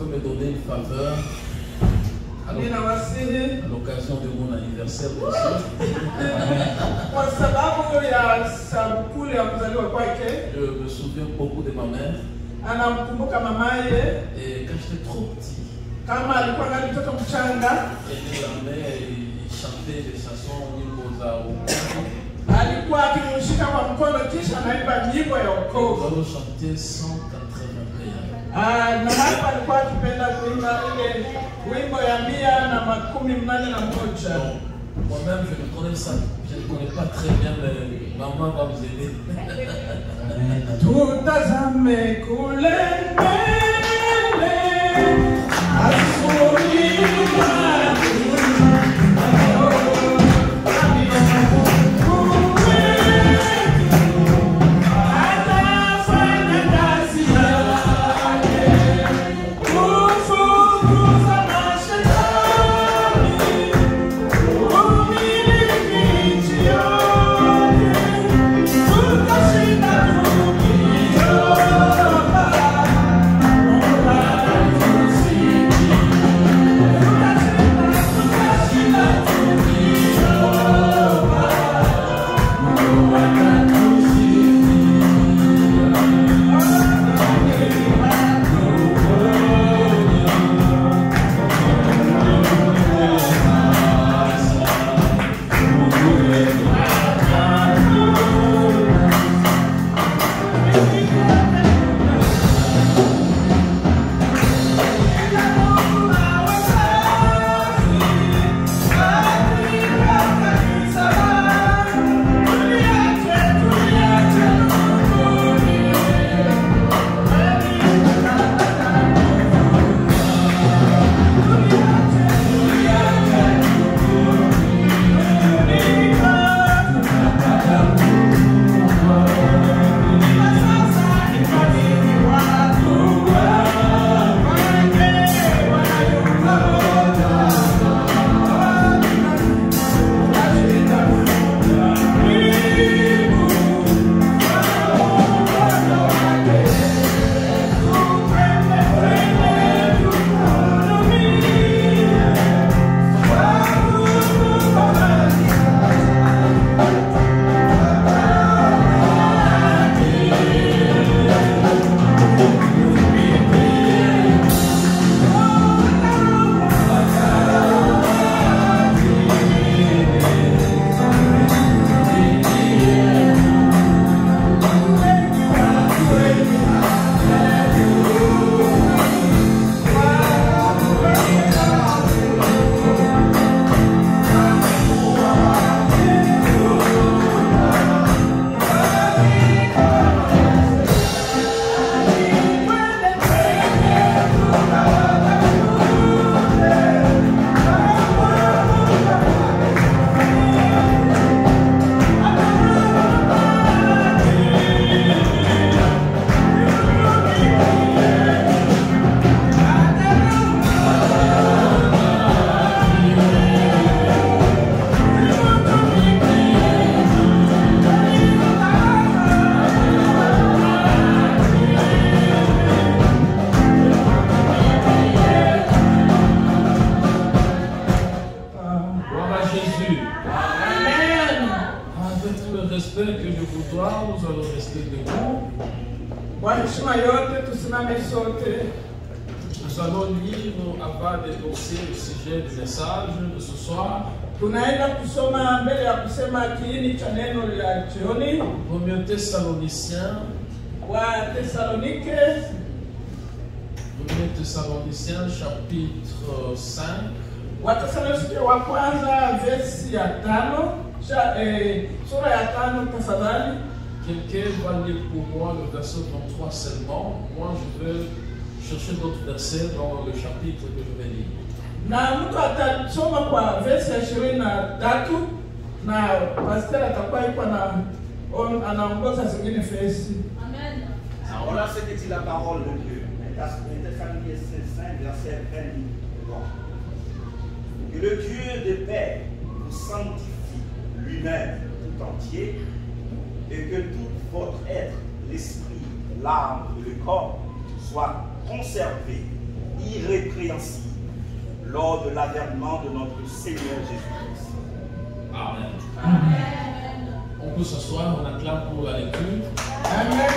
peux me donner une faveur à l'occasion de mon anniversaire aussi. Je me souviens beaucoup de ma mère. Et quand j'étais trop petit, elle chantait des chansons au niveau de nous allons chanter 180 moi-même, je ne connais ça. Je ne connais pas très bien, mais maman va vous aider. Nous allons lire avant d'énoncer le sujet du message de ce soir. Premier Thessaloniciens. Premier Thessaloniciens chapitre 5. Quelqu'un va lire pour moi le verset 23 seulement. Moi, je vais chercher d'autres versets dans le chapitre que je vais lire. Amen. Voilà ce que dit la parole de Dieu. Thessaloniciens 5, verset 20. Que le Dieu de paix vous sanctifie lui-même tout entier, et que tout votre être, l'esprit, l'âme et le corps soient conservés irrépréhensible lors de l'avènement de notre Seigneur Jésus-Christ. Amen. Amen. On peut s'asseoir, on acclame pour la lecture. Amen.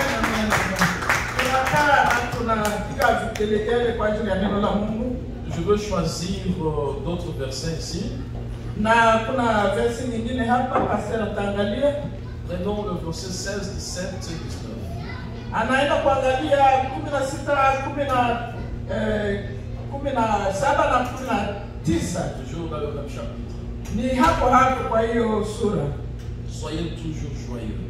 Je veux choisir d'autres versets ici. Prenons le verset 16, 17 et 19. Anaenda kuangalia 16, 17 na 19. Toujours dans le même chapitre. Ni hapo hapo kwa hiyo sura. Soyez toujours joyeux.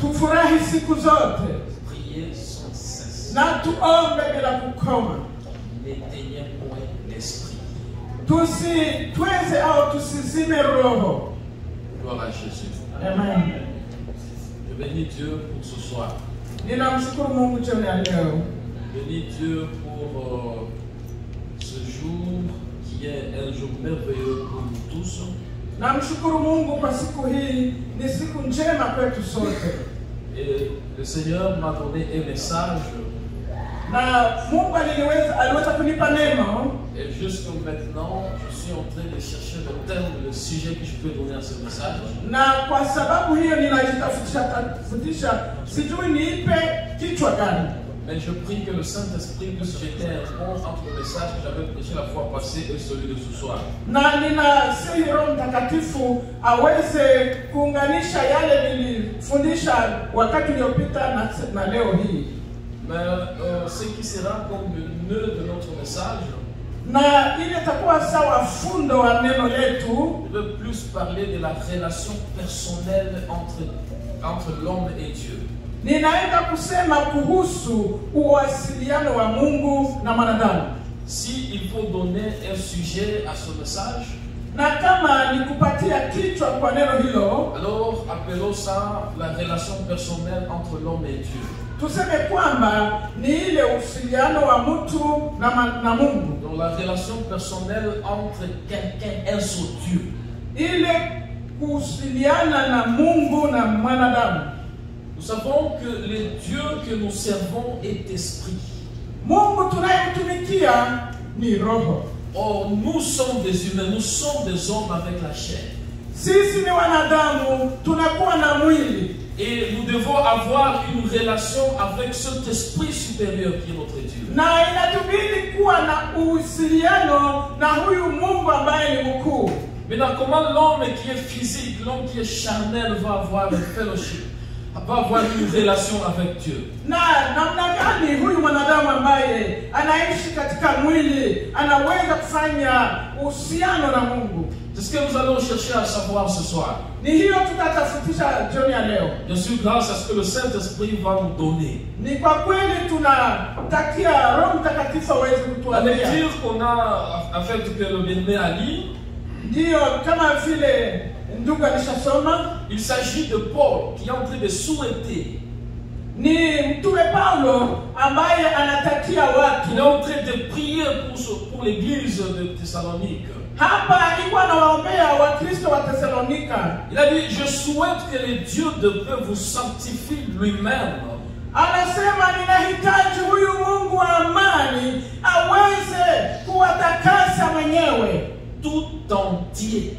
Tufurahi siku zote. Priez sans cesse. Na tuombe bila kukoma. N'éteignez point l'esprit. Tusiweze au tusizime roho. Gloire à Jésus. Amen. Je bénis Dieu pour ce soir. Ninamshukuru Mungu jioni ya leo. Bénis Dieu pour ce jour qui est un jour merveilleux pour nous tous. Namshukuru Mungu kwa siku hii, ni siku njema kwetu sote. Et le Seigneur m'a donné un message. Na Mungu aliweza kunipa neno. Et jusqu'à maintenant, je suis en train de chercher le terme, le sujet que je peux donner à ce message. Na kwa sababu hiyo ninajitafutisha sijui niipe kichwa gani. Mais je prie que le Saint-Esprit puisse jeter un pont entre le message que j'avais prêché la fois passée et celui de ce soir. Na ninasihi Roho Mtakatifu aweze kuunganisha yale nilifundisha wakati uliopita na leo hii. Mais ce qui sera comme le nœud de notre message, na ile itakuwa sawa fundo wa neno letu. Je veux plus parler de la relation personnelle entre l'homme et Dieu. Ninaenda kusema kuhusu uwasiliano wa Mungu na mwanadamu. Si il faut donner un sujet à ce message, na kama nikupatia kichwa kwa neno hilo, alors appelons ça la relation personnelle entre l'homme et Dieu. Tuseme kwamba ni ile uhusiano wa mtu na Mungu. Donc la relation personnelle entre quelqu'un, un seul Dieu. Ile kuhusiana na Mungu na mwanadamu. Nous savons que le Dieu que nous servons est esprit. Mungu tunayemtumikia ni roho. Or nous sommes des humains, nous sommes des hommes avec la chair. Sisi ni wanadamu, tunakuwa na mwili. Et nous devons avoir une relation avec cet esprit supérieur qui est notre Dieu. Na inatubidi kuwa na uhusiano na huyu Mungu ambaye ni mkuu. Maintenant, comment l'homme qui est physique, l'homme qui est charnel va avoir une fellowship, va avoir une relation avec Dieu? Na namna gani huyu mwanadamu ambaye anaishi katika mwili anaweza kufanya uhusiano na Mungu? C'est ce que nous allons chercher à savoir ce soir. Ni hiyo tutatafutisha jioni ya leo. Bien sûr, grâce à ce que le Saint-Esprit va nous donner. Ni kwa kweli tunatakia Roho Mtakatifu aweze La kutuambia. lecture qu'on a en fait que le bien-aimé a lu, Ndio kama vile ndugu alishasoma, il s'agit de Paul qui est en train de souhaiter. ni mtume Paulo ambaye anatakia watu. Il est en train de prier pour l'église de Thessalonique. Hapa alikuwa anawaombea Wakristo wa Thessalonika. Il a dit, je souhaite que le Dieu de paix vous sanctifie lui-même. Anasema ninahitaji huyu Mungu wa amani aweze kuwatakasa mwenyewe. Tout entier.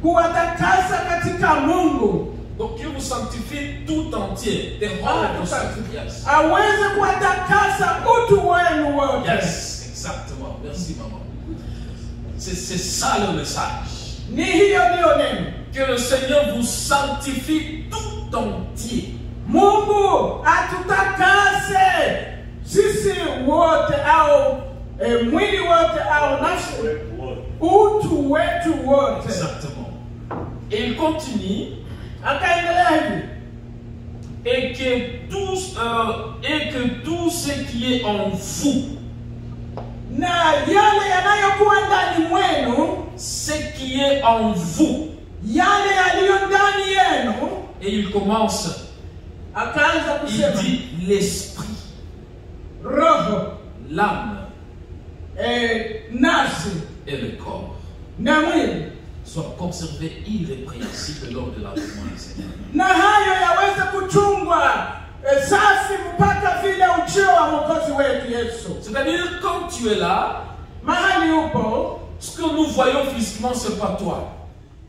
Kuwatakasa katika Mungu. Donc il vous sanctifie tout entier. The whole of yourself. Yes. Aweze kuwatakasa utu wenu wote. Yes, exactement. Merci maman. C'est ça le message. Ni hiyo ndio neno. Que le Seigneur vous sanctifie tout entier. Mungu atutakase sisi wote au mwili wote au nafsi utu wetu wote. Exactement. Et il continue. Akaendelea hivi. Et que tout ce qui est en vous, na yale yanayokuwa ndani mwenu, ce qui est en vous, yale yaliyo ndani yenu. Et il commence, akaanza il kusema, dit l'esprit, roho, l'âme, nafsi et le corps na mwili soient conservés irrépréhensibles lors de l'avènement du Seigneur. na hayo yaweze kuchungwa safi mpaka vile ujio wa Mwokozi wetu Yesu. C'est-à-dire, quand tu es là, Mahali upo, ce que nous voyons physiquement, c'est pas toi.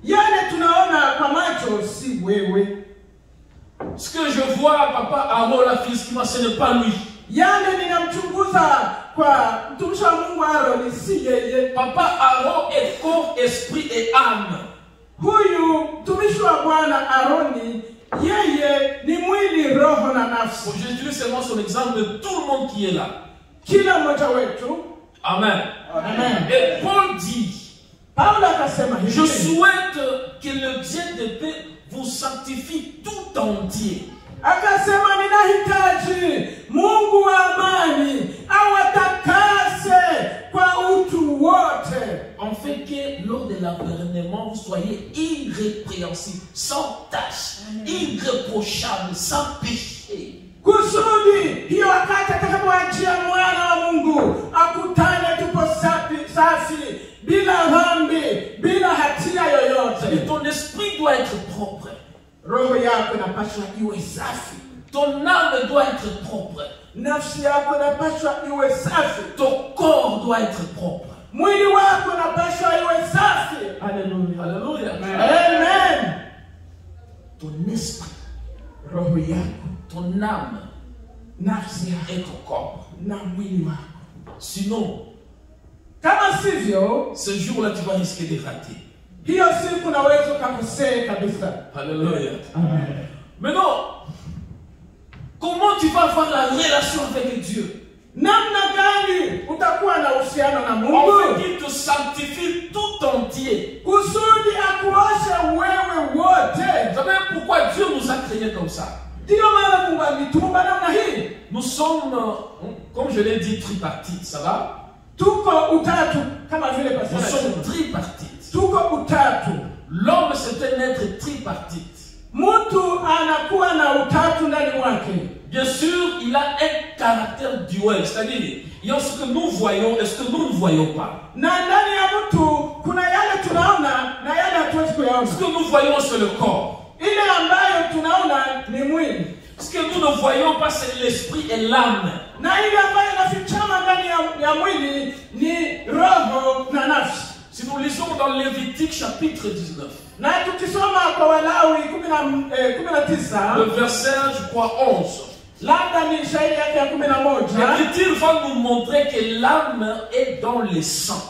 yale tunaona kwa macho si wewe. Ce que je vois, papa Aaron là physiquement, ce n'est pas lui. Yale ninamchunguza kwa mtumishi wa Mungu Aaron si yeye. Papa Aaron est corps, esprit et âme. Huyu mtumishi wa Bwana Aroni, yeye ni mwili, roho na nafsi. J'utilise seulement son exemple de tout le monde qui est là. Kila mmoja wetu. Amen. Amen. Et Paul dit, Paulo akasema hivi, je souhaite que le Dieu de paix vous sanctifie tout entier. akasema ninahitaji Mungu wa amani awatakase kwa utu wote, En fait que lors de l'avènement, vous soyez irrépréhensibles, sans tache, irréprochables, sans péché. kusudi hiyo wakati atakapowajia mwana wa Mungu akutane tupo safi bila dhambi, bila hatia yoyote. Et ton esprit doit être propre. Roho yako inapaswa iwe safi, Ton âme doit être propre. nafsi yako inapaswa iwe safi, Ton corps doit être propre. mwili wako unapaswa iwe safi. Haleluya, Alléluia. amen. Ton esprit, Roho yako, ton âme nafsi yako et ton corps. na mwili wako, Sinon, kama sivyo, ce jour-là, tu vas risquer de rater. hiyo siku naweza ukakosea kabisa. Alléluia. Amen. Maintenant, comment tu vas avoir la relation avec Dieu? Namna gani utakuwa na uhusiano na En Mungu fait, il te sanctifie tout entier. kusudi akuoshe wewe wote? Vous savez pourquoi Dieu nous a créés comme ça? Ndiyo maana Mungu alituumba namna hii. Nous sommes, comme je l'ai dit, tripartites, ça va? Tuko utatu kama vile Nous pastor sommes alisema. tripartites. Tuko utatu. L'homme, c'est un être tripartite. Mtu anakuwa na utatu ndani mwake. Bien sûr, il a un caractère duel, c'est-à-dire, il y a ce que nous voyons et ce que nous ne voyons pas. Na ndani ya mtu kuna yale tunaona na yale hatuwezi kuyaona. Ce que nous voyons, c'est le corps. Ile ambayo tunaona ni mwili. Ce que nous ne voyons pas, c'est l'esprit et l'âme. Na ile ambayo inafichama ndani ya mwili ni roho na nafsi. Si nous lisons dans Lévitique chapitre 19, Na tukisoma kwa Walawi 19, le verset, je crois, 11, labda ni shairi yake ya 11, l'Écriture va nous montrer que l'âme est dans les sangs.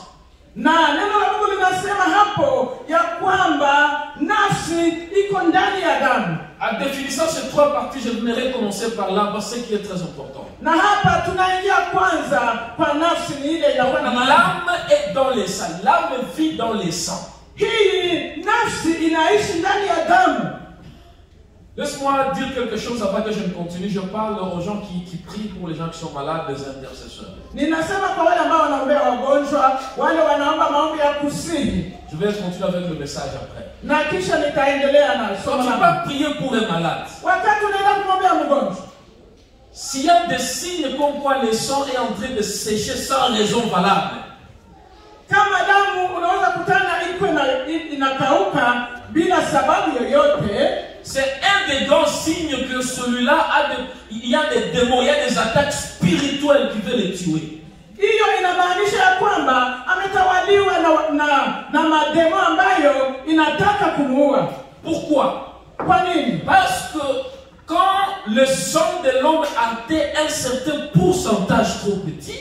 na neno la Mungu linasema hapo ya kwamba nafsi iko ndani ya damu. En définissant ces trois parties, je voudrais commencer par là, parce que ce qui est très important. Na hapa tunaingia kwanza kwa nafsi, ni ile inakuwa na maana. L'âme est dans les sangs. L'âme vit dans les sangs. Hii nafsi inaishi ndani ya damu. Laisse-moi dire quelque chose avant que je ne continue. Je parle aux gens qui prient pour les gens qui sont malades, des intercesseurs. Ninasema kwa wale ambao wanaombea wagonjwa, wale wanaomba maombi ya kusihi. Je vais continuer avec le message après. Na kisha nitaendelea na Quand somo tu la vas prier pour un malade, wakati unaenda kumwombea mgonjwa, s'il y a des signes comme quoi le sang est en train de sécher sans raison valable, kama damu unaweza kutana iko inakauka bila sababu yoyote, c'est un des grands signes que celui-là il y a des démons, il y a des attaques spirituelles qui veulent le tuer. hiyo inamaanisha ya kwamba ametawaliwa na mademo ambayo inataka kumuua. Pourquoi? Kwa nini? Parce que quand le sang de l'homme atteint un certain pourcentage trop petit,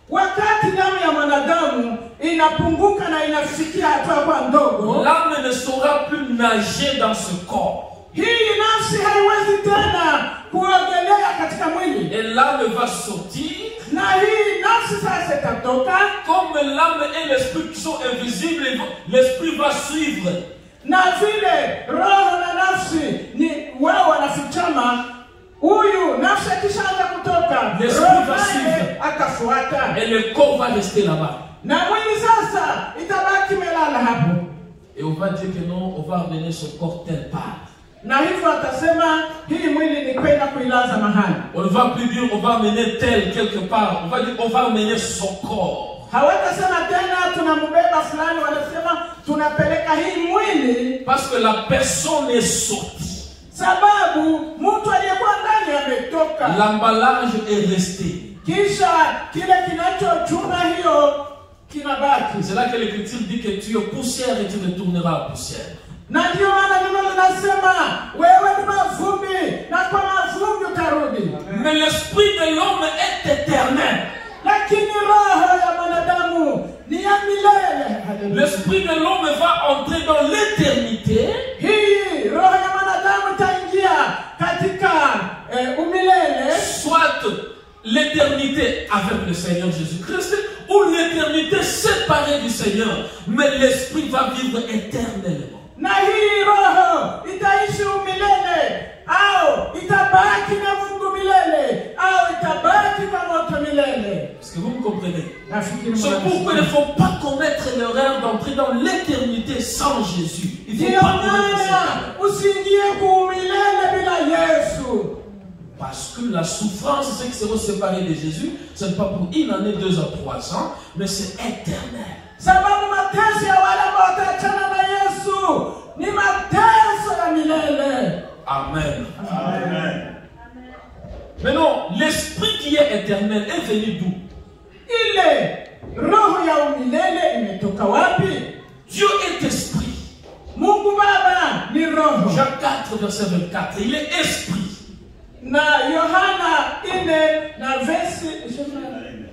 Wakati damu ya mwanadamu inapunguka na inafikia hatua kwa ndogo, l'âme ne saura plus nager dans ce corps. hii nafsi haiwezi tena kuogelea katika mwili, Et l'âme va sortir. na hii nafsi sasa itatoka. Comme l'âme et l'esprit qui sont invisibles, l'esprit va suivre. Na vile roho na nafsi ni wao wanafichama, huyu nafsi akishaanza kutoka, roho naye akafuata, Et le corps va rester là-bas. na mwili sasa itabaki melala hapo. Et on va dire que non, on va amener ce corps tel part. Na hivyo atasema hii mwili ni kwenda kuilaza mahali. On ne va plus dire on va amener tel quelque part. On va dire on va amener son corps. Hawatasema tena tunambeba fulani, wanasema tunapeleka hii mwili, Parce que la personne est sortie. sababu mtu aliyekuwa ndani ametoka. L'emballage est resté. Kisha kile kinachochunga hiyo kinabaki. C'est là que l'Écriture dit que tu es poussière et tu retourneras à poussière. Na ndio maana neno linasema wewe ni mavumbi na kwa mavumbi utarudi. Mais l'esprit de l'homme est éternel. Lakini roho ya mwanadamu ni ya milele. L'esprit de l'homme va entrer dans l'éternité. Hii roho ya mwanadamu itaingia katika umilele. Soit l'éternité avec le Seigneur Jésus-Christ ou l'éternité séparée du Seigneur. Mais l'esprit va vivre éternellement. Na hii roho itaishi umilele au itabaki na Mungu milele au itabaki kwa moto milele. Est-ce que vous me comprenez? C'est pourquoi il ne faut pas commettre l'erreur d'entrer dans l'éternité sans Jésus. Il ne faut pas commettre cette erreur. Parce que la souffrance, ceux qui seront séparés de Jésus, ce n'est pas pour 1 année, 2 ans, 3 ans, mais c'est éternel. Sababu mateso ya wale ambao wataachana na Yesu ni mateso ya milele. Amen. Amen. Maintenant, l'esprit qui est éternel est venu d'où? Ile roho ya umilele imetoka wapi? Dieu est esprit. Mungu Baba ni roho. Jean 4, verset 24. Il est esprit. Na Yohana 4 na verse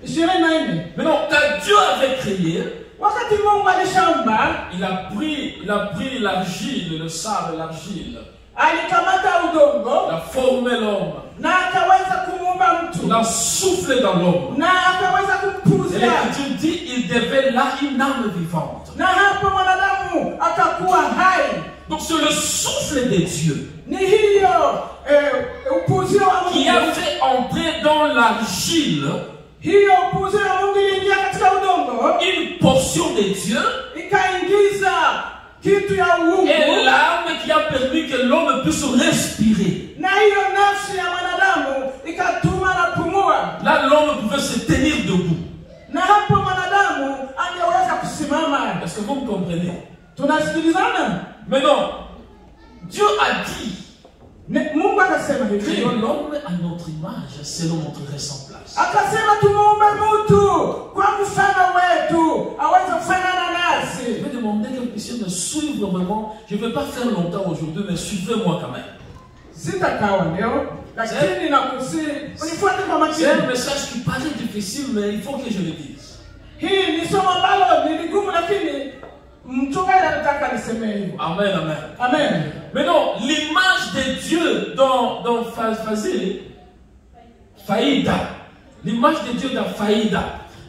24. Maintenant, quand Dieu avait créé, wakati Mungu alishaumba, il a pris l'argile, le sable, l'argile. Alikamata udongo, il a formé l'homme. Na akaweza kumuumba mtu. Il a soufflé dans l'homme. Na akaweza kumpuzia. Et l'Écriture dit il devait là une âme vivante. Na hapo mwanadamu akakuwa hai. Donc c'est le souffle de Dieu ni hiyo upuzio wa Mungu qui a fait entrer dans l'argile hiyo upuzio wa Mungu iliingia katika udongo, une portion de Dieu ikaingiza kitu ya uungu, et l'âme qui a permis que l'homme puisse respirer. Na hiyo nafsi ya mwanadamu ikatuma na pumua. Là l'homme pouvait se tenir debout. Na hapo mwanadamu angeweza kusimama. Est-ce que vous me comprenez? Tunasikilizana? Mais non, Dieu a dit Mungu akasema hivi, créons l'homme à notre image selon notre ressemblance. Akasema tumuumbe mtu kwa mfano wetu aweze kufanana nasi. Je vais demander que vous puissiez me suivre vraiment. Je ne vais pas faire longtemps aujourd'hui, mais suivez-moi quand même. C'est un message qui paraît difficile, mais il faut que je le dise. Amen, amen. Amen. Maintenant, l'image de Dieu dans Faïda, l'image de Dieu dans Faïda,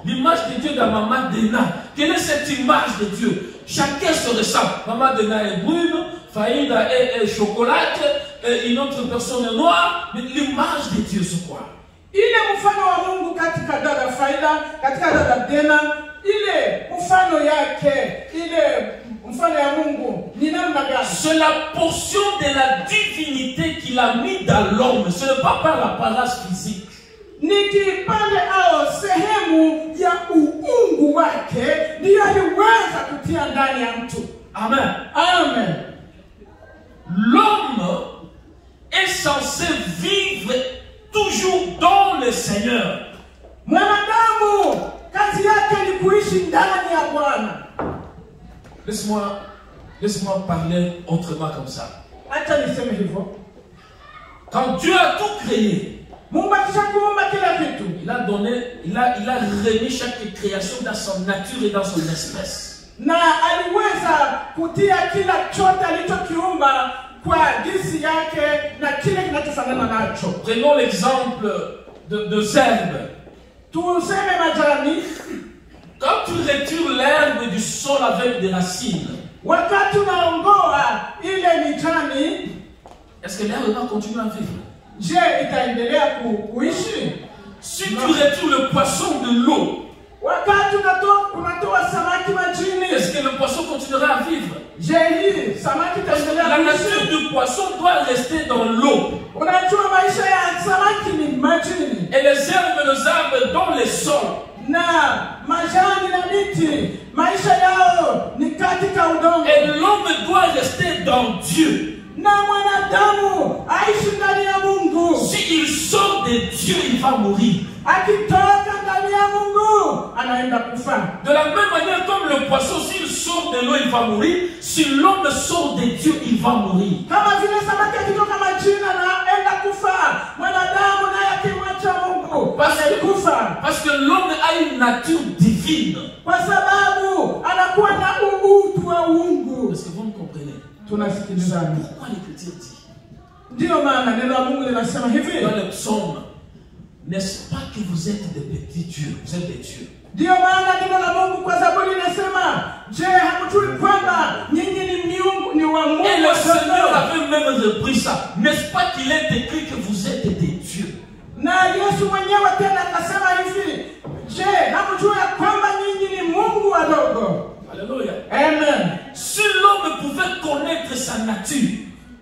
l'image de Dieu dans Maman Dena. Quelle est cette image de Dieu? Chacun se ressemble. Maman Dena est brune, Faïda est chocolate, et une autre personne est noire. Mais l'image de Dieu, c'est quoi? Ile mfano wa Mungu katika dada Faida, katika dada Dena, ile mfano yake, ile mfano ya Mungu ni namna gani? C'est la portion de la divinité qu'il a mis dans l'homme. Ce n'est pas par l'apparence physique. Ni kipande au sehemu ya uungu wake ndiyo aliweza kutia ndani ya mtu. Amen. Amen. L'homme est censé vivre toujours dans le Seigneur. Mwanadamu kazi yake ni kuishi ndani ya Bwana. Laisse-moi parler autrement comme ça. Acha niseme hivyo. Quand Dieu a tout créé, Mungu akishakuumba kila kitu, il a remis chaque création dans son nature et dans son espèce. Na aliweza kutia kila chote alichokiumba kwa jinsi yake na kile kinachofanana nacho. Prenons l'exemple de zerbe. Tuseme majani. Quand tu retires l'herbe du sol avec des racines, wakati unaongoa ile mijani, est-ce que l'herbe va continuer à vivre? Je itaendelea kuishi? Si tu retires le poisson de l'eau, wakati unatoa samaki majini, est-ce que le poisson continuera à vivre? Je samaki itaendelea la nature du poisson doit rester dans l'eau. Unajua maisha ya samaki ni majini. Et les herbes et les arbres dans les sols. Na majani na miti maisha yao ni katika udongo. Et l'homme doit rester dans Dieu. Na na mwanadamu aishi ndani ya Mungu, s'il sort de Dieu, il va mourir. akitoka ndani ya Mungu anaenda kufa. De la même manière comme le poisson, s'il sort de l'eau, il va mourir. Si l'homme sort de Dieu, il va mourir. Kama vile samaki akitoka majini anaenda kufa, mwanadamu naye akimwacha Mungu anakufa. Parce que l'homme a une nature divine. Kwa sababu anakuwa na utu wa Mungu. Est-ce que vous me comprenez? Tunasikilizana. Pourquoi l'Écriture dit? Ndio maana neno la Mungu linasema hivi. Dans le psaume, n'est-ce pas que vous êtes des petits dieux? Vous êtes des dieux. Ndio maana neno la Mungu kwa Zaburi linasema, je, hamjui kwamba nyinyi ni miungu, ni wa Mungu? Et le Seigneur avait même repris ça. N'est-ce pas qu'il est écrit que vous êtes des dieux? Na Yesu mwenyewe tena akasema hivi, je, hamjui kwamba nyinyi ni Mungu wadogo? Alléluia. Amen. Si l'homme pouvait connaître sa nature,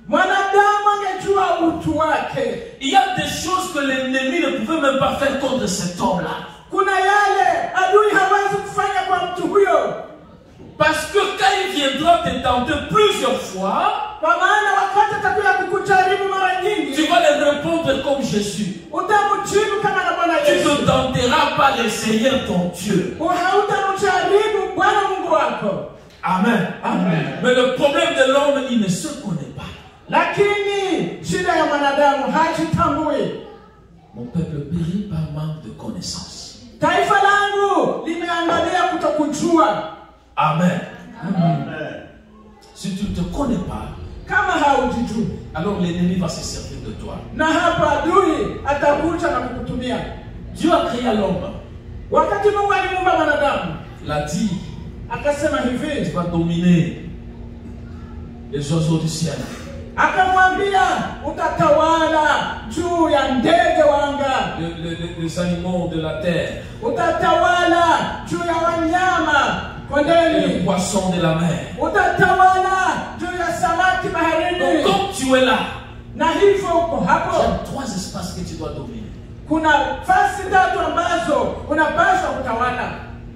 mwanadamu angejua utu wake. il y a des choses que l'ennemi ne pouvait même pas faire contre cet homme-là. Kuna yale adui hawezi kufanya kwa mtu huyo. Parce que quand il viendra te tenter plusieurs fois, Kwa maana wakati atakuja kukujaribu mara nyingi, tu vas le répondre comme Jésus. utamjibu kama na Bwana Tu Yesu. ne tenteras pas le Seigneur ton Dieu. Hautamjaribu Bwana Mungu wako. Amen. Amen. Mais le problème de l'homme, il ne se connaît pas. Lakini shida ya mwanadamu hajitambui. Mon peuple périt par manque de connaissance. Taifa langu limeangalia kutokujua. Amen. Amen. Si tu ne te connais pas, Kama haujijui, alors l'ennemi va se servir de toi. na hapa adui atakuja na kukutumia. Dieu a créé l'homme. Wakati Mungu alimuumba mwanadamu, Il a dit, akasema hivi, tu vas dominer les oiseaux du ciel. akamwambia utatawala juu ya ndege wa anga, Les animaux de la terre, utatawala juu ya wanyama les kondeni, poissons de la mer. utatawala juu ya samaki Donc baharini. comme tu es là, Na hivyo uko il y hapo, a 3 espaces que tu dois dominer. kuna fasi tatu ambazo unapaswa kutawala.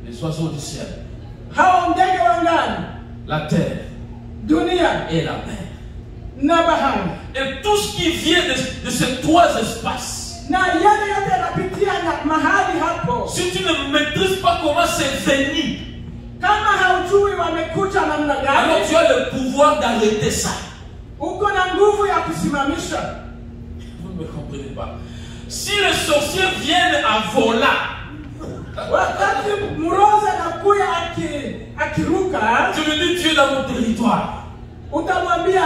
Les oiseaux du ciel, Hao ndege wa angani, la terre dunia et la mer. na bahari, Et tout ce qui vient de ces 3 espaces, na yale yote yanapitia na mahali hapo. si tu ne maîtrises pas comment c'est venu, Kama haujui wamekuja namna alors tu gani, as le pouvoir d'arrêter ça. uko na nguvu ya kusimamisha. Vous ne me comprenez pas. Si les sorciers viennent à volant, Wakati mrozi anakuya akiruka, tu lui dis tu es dans mon territoire. utamwambia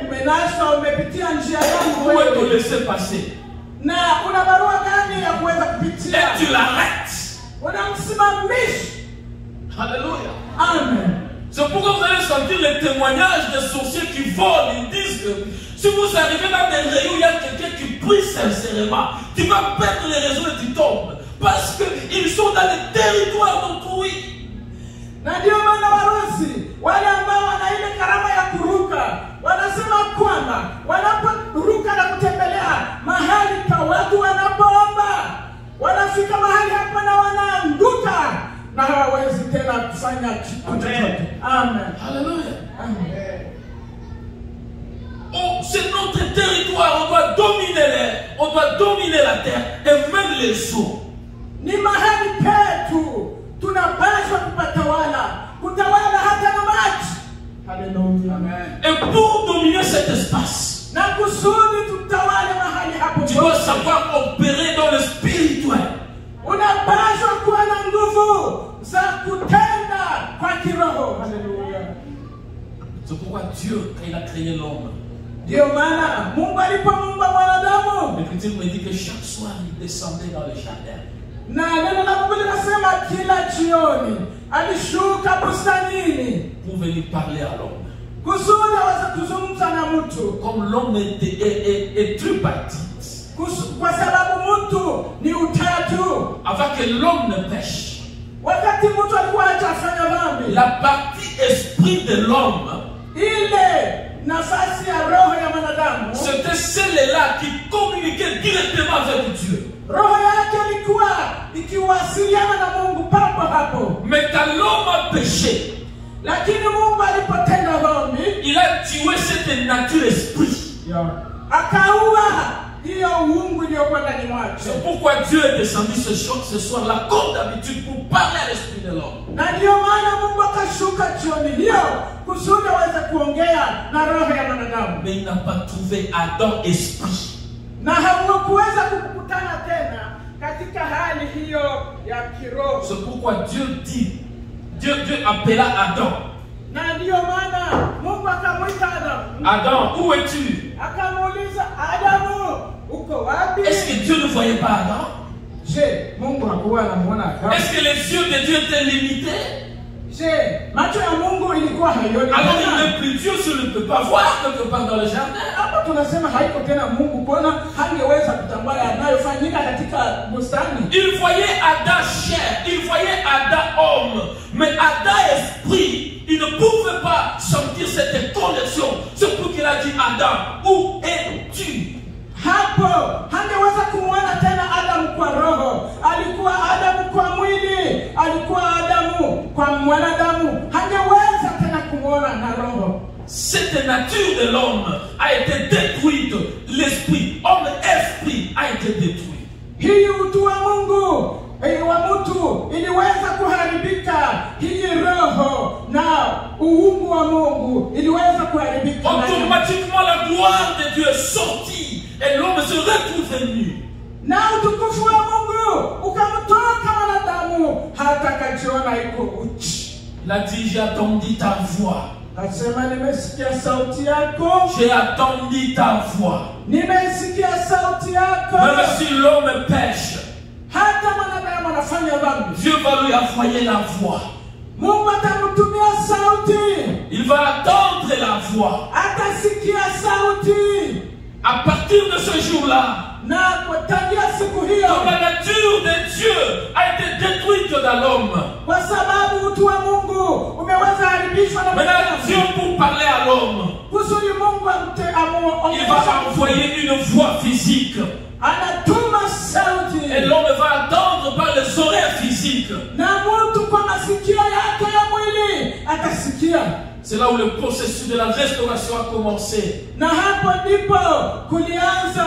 umenaswa, umepitia njia yangu Où est te wewe, laisser passer? na una barua gani ya kuweza kupitia? Et tu l'arrêtes. Unamsimamisha. Alléluia. Amen. C'est pourquoi vous allez sentir les témoignages des sorciers qui volent. Ils disent que si vous arrivez dans des réunions où il y a quelqu'un qui prie sincèrement, tu vas perdre les raisons et tu tombes. Parce qu'ils sont dans le territoire d'autrui. Na ndio maana warusi wale ambao wana ile karama ya kuruka wanasema kwamba wanaporuka na kutembelea mahali pa watu wanapoomba, wanafika mahali hapa na wanaanguka na hawawezi tena kufanya kitu chochote. Amen. Alléluia. Amen. Oh, c'est notre territoire. On doit dominer la terre et même les eaux. Ni mahali petu, tunapaswa kutawala hata na maji. Haleluya. Amen. Et pour dominer cet espace, Na kusudi tutawale mahali hapo, tu dois savoir opérer dans le spirituel. unapaswa kuwa na nguvu za kutenda kwa kiroho. Haleluya. C'est pourquoi Dieu, quand il a créé l'homme, Ndio maana Mungu alipomuumba mwanadamu, l'Écriture me dit que chaque soir il descendait dans le jardin. na neno la Mungu linasema kila jioni alishuka bustanini Pour venir parler à l'homme. kusudi aweze kuzungumza na mtu, Comme l'homme est tripartite, kwa sababu mtu ni utatu. avant que l'homme ne pêche, Wakati mtu alikuwa hajafanya dhambi, la partie esprit de l'homme, ile nafasi ya roho ya mwanadamu, c'était celle-là qui communiquait directement avec Dieu. roho yake ilikuwa ikiwasiliana na Mungu papo hapo. Mais quand l'homme a péché, Lakini Mungu alipotenda dhambi, il a tué cette nature esprit. Akaua hiyo uungu iliyokuwa ndani mwake. C'est pourquoi Dieu est descendu ce soir là comme d'habitude pour parler à l'esprit de l'homme. Na ndio maana Mungu akashuka jioni hiyo kusudi aweze kuongea na roho ya mwanadamu. Mais il n'a pas trouvé Adam esprit. Na hawakuweza kukutana tena katika hali hiyo ya kiroho. C'est pourquoi Dieu dit, Dieu appela Adam. Na ndio maana Mungu akamwita Adam. Adam, où es-tu? Akamuuliza Adamu, uko wapi? Est-ce que Dieu ne voyait pas Adam? Je, Mungu hakuwa anamuona Adam? Est-ce que les yeux de Dieu étaient limités? Je, macho ya Mungu ilikuwa haioni. Alors il n'est plus Dieu, je ne peux pas voir quelque part dans le jardin. Hapo tunasema haiko tena Mungu, bona hangeweza kutambua yanayofanyika katika bustani. Il voyait Adam chair, il voyait Adam homme, mais Adam esprit. Il ne pouvait pas sentir cette connexion. C'est pour qu'il a dit Adam, où es-tu? Hapo hangeweza kumwona tena Adamu kwa roho. Alikuwa Adamu kwa mwili, alikuwa Adamu kwa mwanadamu. Hangeweza tena kumwona na roho. Cette nature de l'homme a été détruite. L'esprit, homme-esprit, a été détruit. Hii utu wa Mungu wa mtu iliweza kuharibika. Hii roho na uungu wa Mungu iliweza kuharibika. Automatiquement la gloire de Dieu est sortie et l'homme se retrouve nu. Na utukufu wa Mungu ukamtoka mwanadamu hata kajiona iko uchi. Il a dit, j'ai attendu ta voix. Nasema nimesikia sauti yako. J'ai attendu ta voix. Nimesikia sauti yako. Même si l'homme pêche, hata mwanadamu anafanya dhambi, Dieu va lui envoyer la voix. Mungu atamtumia sauti. Il va attendre la voix. Atasikia sauti. À partir de ce jour-là, na kutangia siku hiyo, la nature de Dieu a été détruite dans l'homme. Kwa sababu utu wa Mungu umeweza haribishwa na maintenant Dieu pour parler à l'homme, kusudi Mungu il va envoyer une voix physique. Anatuma sauti. Et l'homme va attendre par les oreilles physiques. Na mtu kwa masikio yake ya mwili atasikia. C'est là où le processus de la restauration a commencé. Na hapo ndipo kulianza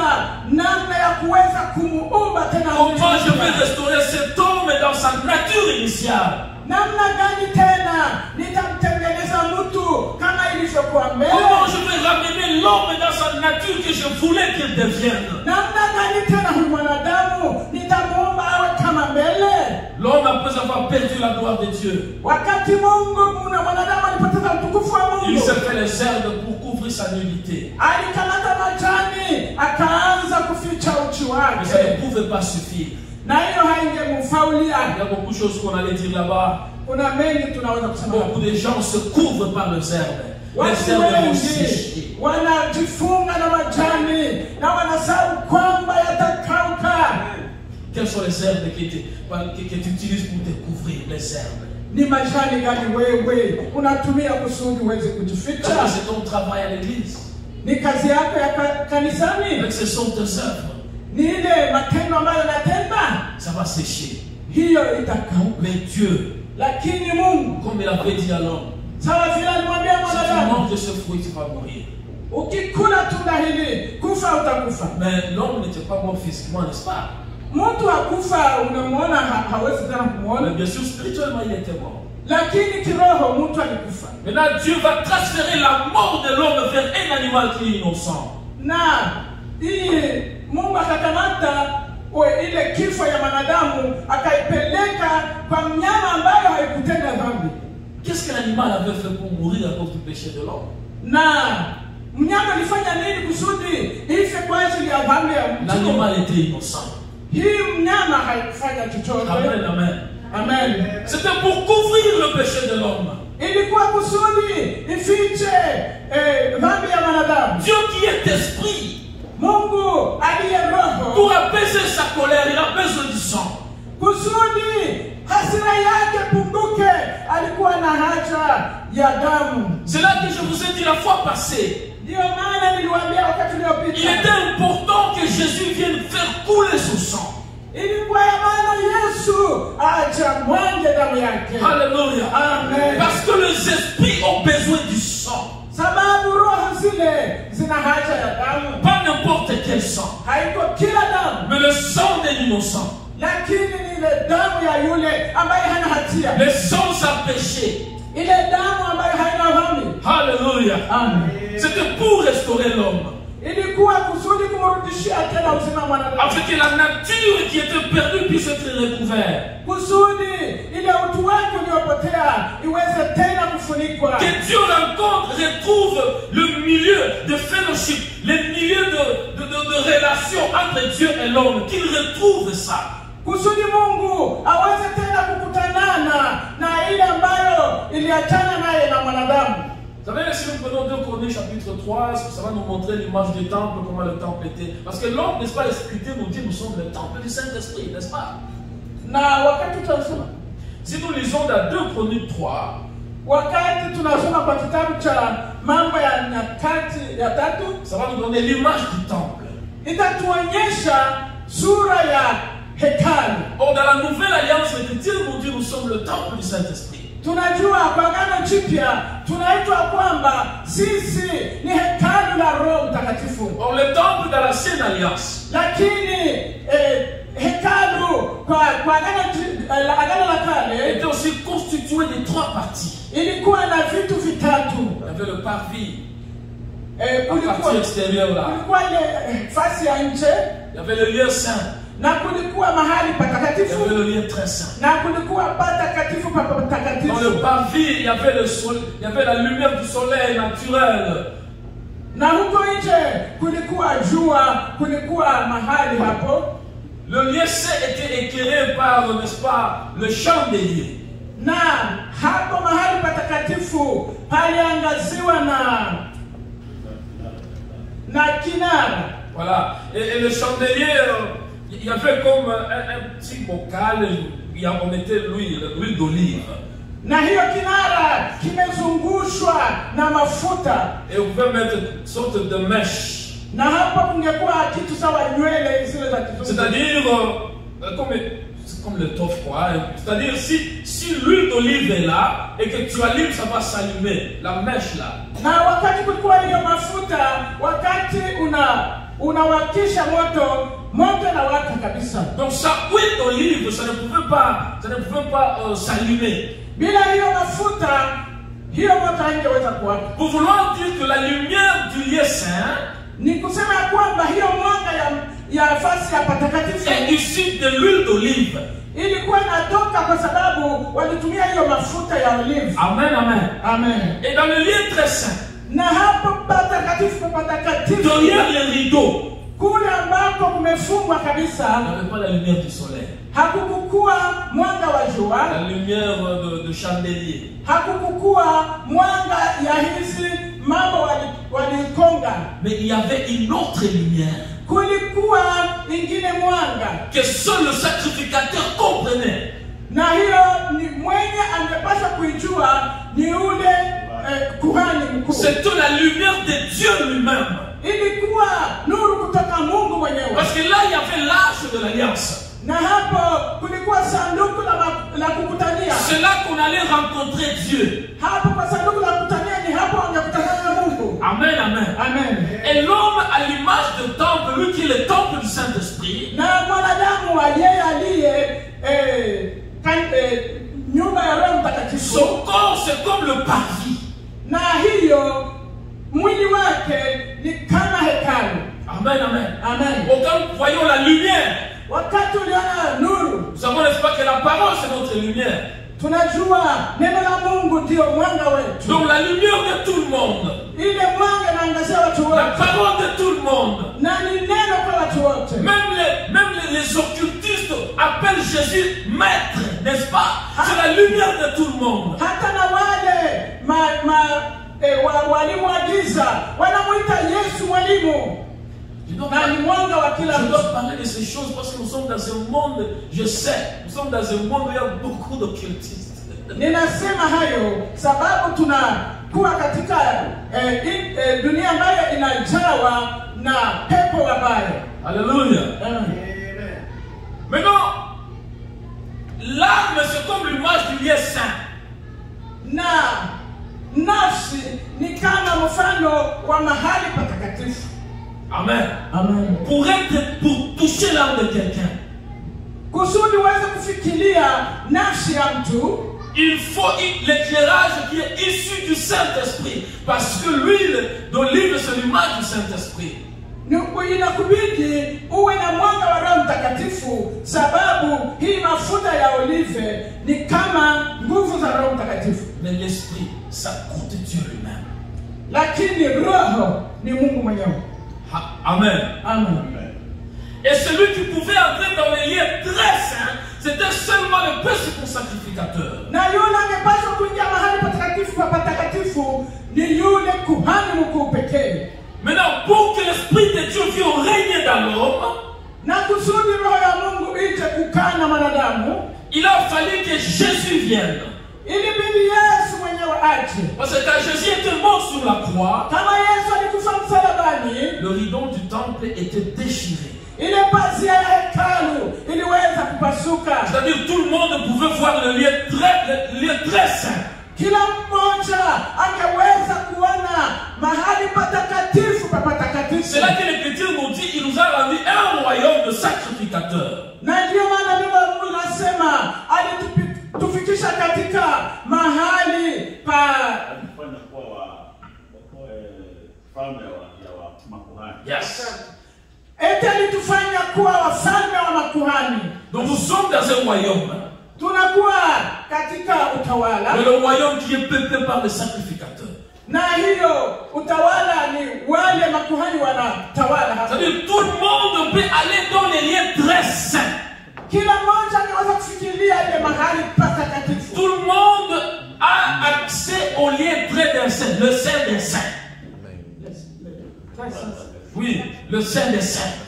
namna ya kuweza kumuumba tena. Comment je vais restaurer cet homme dans sa nature initiale? Namna gani tena nitamtengeneza mtu kama ilivyokuwa mbele? Comment je vais ramener l'homme dans sa nature que je voulais qu'il devienne? Namna gani tena huyu mwanadamu nitamuumba awe kama mbele? L'homme, après avoir perdu la gloire de Dieu, wakati Mungu na mwanadamu alipoteza utukufu wa Mungu, il s'est fait les herbes pour couvrir sa nudité. Alikamata majani akaanza kuficha uchi wake. Mais ça ne pouvait pas suffire. Na hiyo haingemfaulia. Il y a beaucoup de choses qu'on allait dire là-bas. Kuna mengi tunaweza kusema. Beaucoup de gens se couvrent par les herbes. Les herbes vont sécher. Wanajifunga na majani na wanasahau kwamba yatakauka. Quelles sont les herbes que tu utilises pour te couvrir, les herbes? Ni majani gani wewe unatumia kusudi uweze kujificha? C'est ton travail à l'église. Ni kazi yako ya kanisani. Donc ce sont tes œuvres. Ni ile matendo ambayo unatenda. Ça va sécher. Hiyo itakauka. Mais Dieu, lakini Mungu, comme il avait dit à l'homme, sawa vile alimwambia mwanadamu, si tu manges de ce fruit, tu vas mourir. Ukikula tunda hili kufa utakufa. Mais l'homme n'était pas mort physiquement, n'est-ce pas? Mtu akufa unamwona hawezi tena kumuona. Mais bien sûr, spirituellement, il était mort. Lakini kiroho mtu alikufa. Maintenant, Dieu va transférer la mort de l'homme vers un animal qui est innocent. Na hii Mungu akakamata ile kifo ya mwanadamu akaipeleka kwa mnyama ambaye haikutenda dhambi. Qu'est-ce que l'animal avait fait pour mourir à cause du péché de l'homme? Na mnyama alifanya nini kusudi ife kwa ajili ya dhambi ya mtu? L'animal était innocent. Hii mnyama haikufanya chochote. Amen, amen. Amen. C'était pour couvrir le péché de l'homme. Ilikuwa kusudi ifiche dhambi ya mwanadamu. Dieu qui est esprit, Mungu aliye roho, pour apaiser sa colère, il a besoin du sang. Kusudi hasira yake punguke, alikuwa na haja ya damu. C'est là que je vous ai dit la fois passée. Ndio maana niliwaambia wakati uliopita. Il était important que Jésus vienne faire couler son sang. Ilikuwa ya maana Yesu aje mwange damu yake. Alléluia. Amen. Parce que les esprits ont besoin du sang. Sababu roho sang, haiko kila damu, mais le sang d'un innocent. lakini ni ile damu ya yule ambaye hana hatia, Le sang sans péché. ile damu ambayo haina dhambi. Alléluia. Amen. C'était pour restaurer l'homme. Ilikuwa kusudi kumrudishia tena uzima mwanadamu, Afin que la nature qui était perdue puisse être recouverte. kusudi ile utu wake uliopotea iweze tena kufunikwa. Que Dieu rencontre, retrouve le milieu de fellowship, le milieu de relation entre Dieu et l'homme. Qu'il retrouve ça. Kusudi Mungu aweze tena kukutanana na ile ambayo iliachana naye na mwanadamu. Vous savez, si nous prenons 2 Chroniques chapitre 3, ça va nous montrer l'image du temple, comment le temple était. Parce que l'homme, n'est-ce pas, l'Écriture nous dit, nous sommes le temple du Saint-Esprit, n'est-ce pas? Na wakati tunasoma, Si nous lisons dans 2 Chroniques 3, wakati tunasoma kwa kitabu cha Mambo ya Nyakati ya 3, ça va nous donner l'image du temple. itatuonyesha sura ya hekalu. Or, dans la nouvelle alliance, l'Écriture nous dit, nous sommes le temple du Saint-Esprit. Tunajua kwa Agano Jipya tunaitwa kwamba sisi ni hekalu la Roho Mtakatifu. Or, le temple dans l'Ancienne Alliance, Lakini hekalu kwa Agano la Kale était aussi constitué de 3 parties. ilikuwa na vitu vitatu. Il y avait le parvis, la Kulikuwa partie extérieure là. ile fasi ya nje, Il y avait le lieu saint. na kulikuwa mahali Il y avait patakatifu, le lieu très saint. na kulikuwa patakatifu pa Dans le patakatifu. parvis, il y avait le soleil, il y avait la lumière du soleil naturelle. Na huko nje kulikuwa jua, kulikuwa mahali hapo. Le lieu saint était éclairé par, n'est-ce pas, le chandelier. Na hapo mahali patakatifu paliangaziwa na kinara. Voilà. Et le chandelier, il y avait comme un petit bocal, on mettait l'huile d'olive. Na hiyo kinara kimezungushwa na mafuta, Et vous pouvez mettre une sorte de mèche. na hapo kungekuwa kitu sawa nywele zile za kizungu. C'est-à-dire, c'est comme le tof, quoi. C'est-à-dire, si l'huile d'olive est là et que tu allumes, ça va s'allumer. La mèche là. Na wakati kulikuwa hiyo mafuta, wakati unawakisha moto na waka kabisa. Donc, sa huile d'olive, ça ne pouvait pas s'allumer. Bila hiyo mafuta, hiyo moto haingeweza kuwaka. Pour vouloir dire que la lumière du lieu saint Ni kusema kwamba hiyo mwanga ya fasi ya patakatifu est issue de l'huile d'olive. ilikuwa inatoka kwa sababu walitumia hiyo mafuta ya olive. Amen, amen. Amen. Et dans le lieu très saint, Na hapo patakatifu derrière les rideaux, kule ambako kumefungwa il kabisa, n'y avait pas la lumière du soleil, hakukukuwa mwanga wa jua, la lumière de chandelier. hakukukuwa mwanga ya hizi mambo walikonga. Mais il y avait une autre lumière Kulikuwa ingine mwanga, que seul le sacrificateur comprenait. na hiyo ni mwenye angepaswa kuijua ni ule kuhani mkuu. C'était la lumière de Dieu lui-même. Ilikuwa nuru kutoka Mungu mwenyewe. Parce que là, il y avait l'arche de l'alliance. Na hapo kulikuwa sanduku la kukutania. C'est là qu'on allait rencontrer Dieu. Hapo kwa sanduku la kukutania ni hapo angekutana na Mungu. Amen, amen. Amen. Et l'homme à l'image du temple, lui qui est le temple du Saint-Esprit, Na mwanadamu wa yeye aliye nyumba ya Roho Mtakatifu, son corps c'est comme le parvis. na hiyo mwili wake ni kama hekalu. Amen, amen. Amen. Quand nous voyons la lumière, Wakati uliona nuru, nous savons, n'est-ce pas, que la parole c'est notre lumière. tunajua neno la Mungu ndio mwanga wetu. Donc la lumière de tout le monde, Ile mwanga inaangazia watu la wote, parole de tout le monde. na ni neno kwa watu wote. Même les occultistes appellent Jésus maître, n'est-ce pas? C'est la lumière de tout le monde. Hata na wale walimu wa giza wanamuita Yesu mwalimu, na ni mwanga wa kila Je mtu. dois parler de ces choses parce que nous sommes dans un monde, je sais, nous sommes dans un monde où il y a beaucoup d'occultistes. Ninasema hayo sababu tunakuwa katika dunia ambayo inajawa na pepo wabaya. Alléluia. Amen. Maintenant, l'âme c'est comme l'image du lieu saint. Na nafsi ni kama mfano wa mahali patakatifu. Amen. Amen. Pour toucher l'âme de quelqu'un, Kusudi uweze kufikiria nafsi ya mtu, il faut l'éclairage qui est issu du Saint-Esprit. Parce que l'huile d'olive, c'est l'image du Saint-Esprit. Inakubidi uwe na mwanga wa Roho Mtakatifu, sababu hii mafuta ya olive ni kama nguvu za Roho Mtakatifu. Mais l'esprit, ça coûte Dieu lui-même. Lakini roho ni Mungu mwenyewe. Amen. Amen. Et celui qui pouvait entrer dans les lieux très saints, c'était seulement le principal sacrificateur. Na yule angepaswa kuingia mahali patakatifu pa patakatifu ni yule kuhani mkuu pekee. Maintenant, pour que l'Esprit de Dieu vienne régner dans l'homme, na kusudi roho ya Mungu ije kukaa na mwanadamu, il a fallu que Jésus vienne. Ilibidi Yesu mwenyewe aje. Parce que quand Jésus était mort sur la croix, kama Yesu alikufa msalabani, le rideau du temple était déchiré. Ile pazia ya hekalu iliweza kupasuka. C'est-à-dire tout le monde pouvait voir le lieu très saint. Kila mmoja angeweza kuona mahali patakatifu pa patakatifu. C'est là que l'Écriture nous dit, il nous a rendu un royaume de sacrificateurs. Na ndio maana Mungu anasema alitufikisha katika mahali pa Yes. Eti alitufanya kuwa wafalme wa makuhani. Donc nous sommes dans un royaume. Tunakuwa katika utawala. Le royaume qui est peuplé par les sacrificateurs. Na hiyo utawala ni wale makuhani wanatawala hapa. C'est-à-dire tout le monde peut aller dans les lieux très saints. Kila mmoja anaweza kufikiria ile mahali patakatifu. Tout le monde a accès au lieu très saint, le saint des saints. Oui, le saint des saints.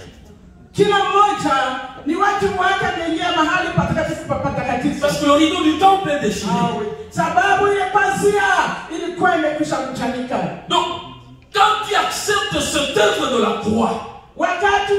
Kila mmoja ni watu wake wanaingia mahali patakatifu pa patakatifu. Parce que le rideau du temple est déchiré. Sababu ile pazia ilikuwa imekwisha kuchanika. Donc, quand tu acceptes cette œuvre de la croix, wakati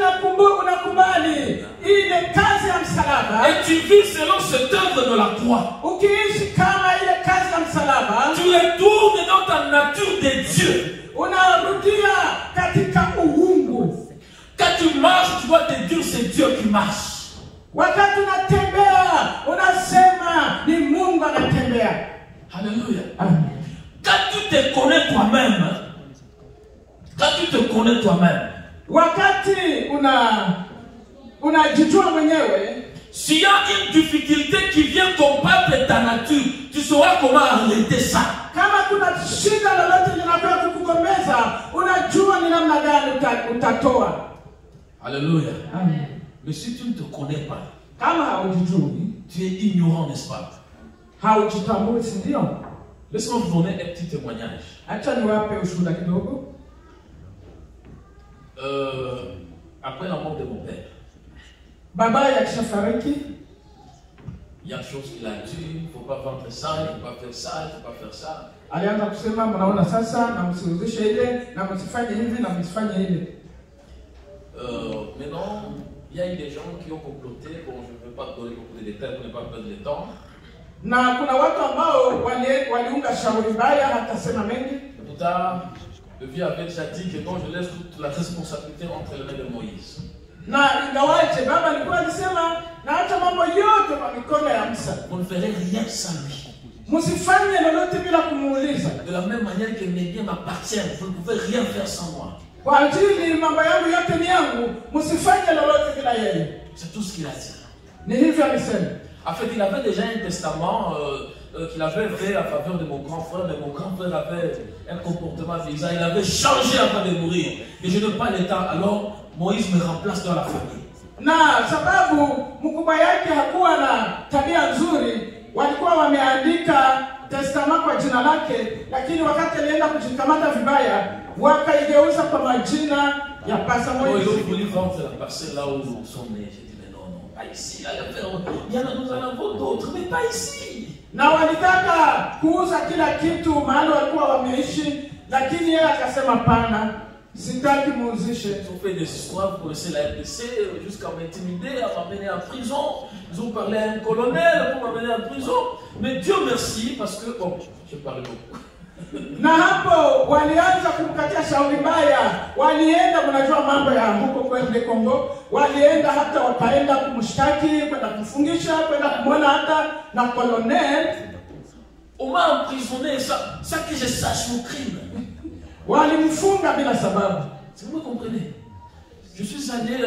unakubali ile kazi ya msalaba, et tu vis selon cette œuvre de la croix, ukiishi kama ile kazi ya msalaba, tu retournes dans ta nature de Dieu. Unarudia katika uungu. Quand tu marches, tu dois te dire c'est Dieu qui marche. Wakati unatembea, unasema ni Mungu anatembea. Alléluia. Amen. Quand tu te connais toi-même, wakati unajijua mwenyewe, s'il y a une difficulté qui vient combattre ta nature, tu sauras comment arrêter ça. Kama kuna shida lolote linakuja kukugomeza, unajua ni namna gani utatoa. Alléluia. Amen. Mais si tu ne te connais pas, kama haujijui, tu es ignorant, n'est-ce pas? Haujitambui, si ndio? Laisse-moi vous donner un petit témoignage. Acha niwape ushuhuda kidogo. Après la mort de mon père, baba yakishafariki, il y a des choses qu'il a dit, il ne faut pas vendre ça, il ne faut pas faire ça, il ne faut pas faire ça. Alianza kusema mnaona sasa na msiuzishe ile na msifanye hivi na msifanye ile. Maintenant, il y a eu des gens qui ont comploté, bon je ne veux pas donner beaucoup de détails pour ne pas perdre le temps. Na kuna watu ambao waliunga shauri baya, hatasema mengi. Plus tard, le vieux avait déjà dit que bon, je laisse toute la responsabilité entre les mains de Moïse. Na ingawaje baba alikuwa alisema na acha mambo yote kwa mikono ya Musa. On ne ferait rien sans lui. Msifanye lolote bila kumuuliza. De la même manière que mes biens m'appartiennent, vous ne pouvez rien faire sans moi. Kwa ajili mambo yangu yote ni yangu, msifanye lolote bila yeye. C'est tout ce qu'il a dit. Ni hivyo alisema. En fait, il avait déjà un testament qu'il avait fait à faveur de mon grand frère, mais mon grand frère avait un comportement bizarre. Il avait changé avant de mourir. Et je n'ai pas le temps, alors Moïse me remplace dans la famille. Na sababu mkubwa yake hakuwa na tabia nzuri, walikuwa wameandika testament kwa jina lake, lakini wakati alienda kujikamata vibaya, wakaigeuza kwa majina ya pasa Moïse. Ils ont voulu vendre la parcelle là où nous sommes nés. J'ai dit mais non, non, pas ici. Il y en a, nous en avons d'autres, mais pas ici. Na walitaka kuuza kila kitu mahali walikuwa wameishi, lakini yeye akasema pana, sitaki muuzishe. Ils ont fait des histoires, vous connaissez la RDC, jusqu'à m'intimider, à m'amener en prison. Ils ont parlé à un colonel pour m'amener en prison. Mais Dieu merci, parce que, bon, je parle beaucoup. Na hapo walianza kumkatia shauri mbaya. Walienda, mnajua mambo ya huko kwenye Kongo, walienda hata wakaenda kumshtaki, kwenda kumfungisha, kwenda kumwona hata na colonel. On m'a emprisonné, ça que je sache mon crime. Walimfunga bila sababu. Si vous me comprenez. Je suis allé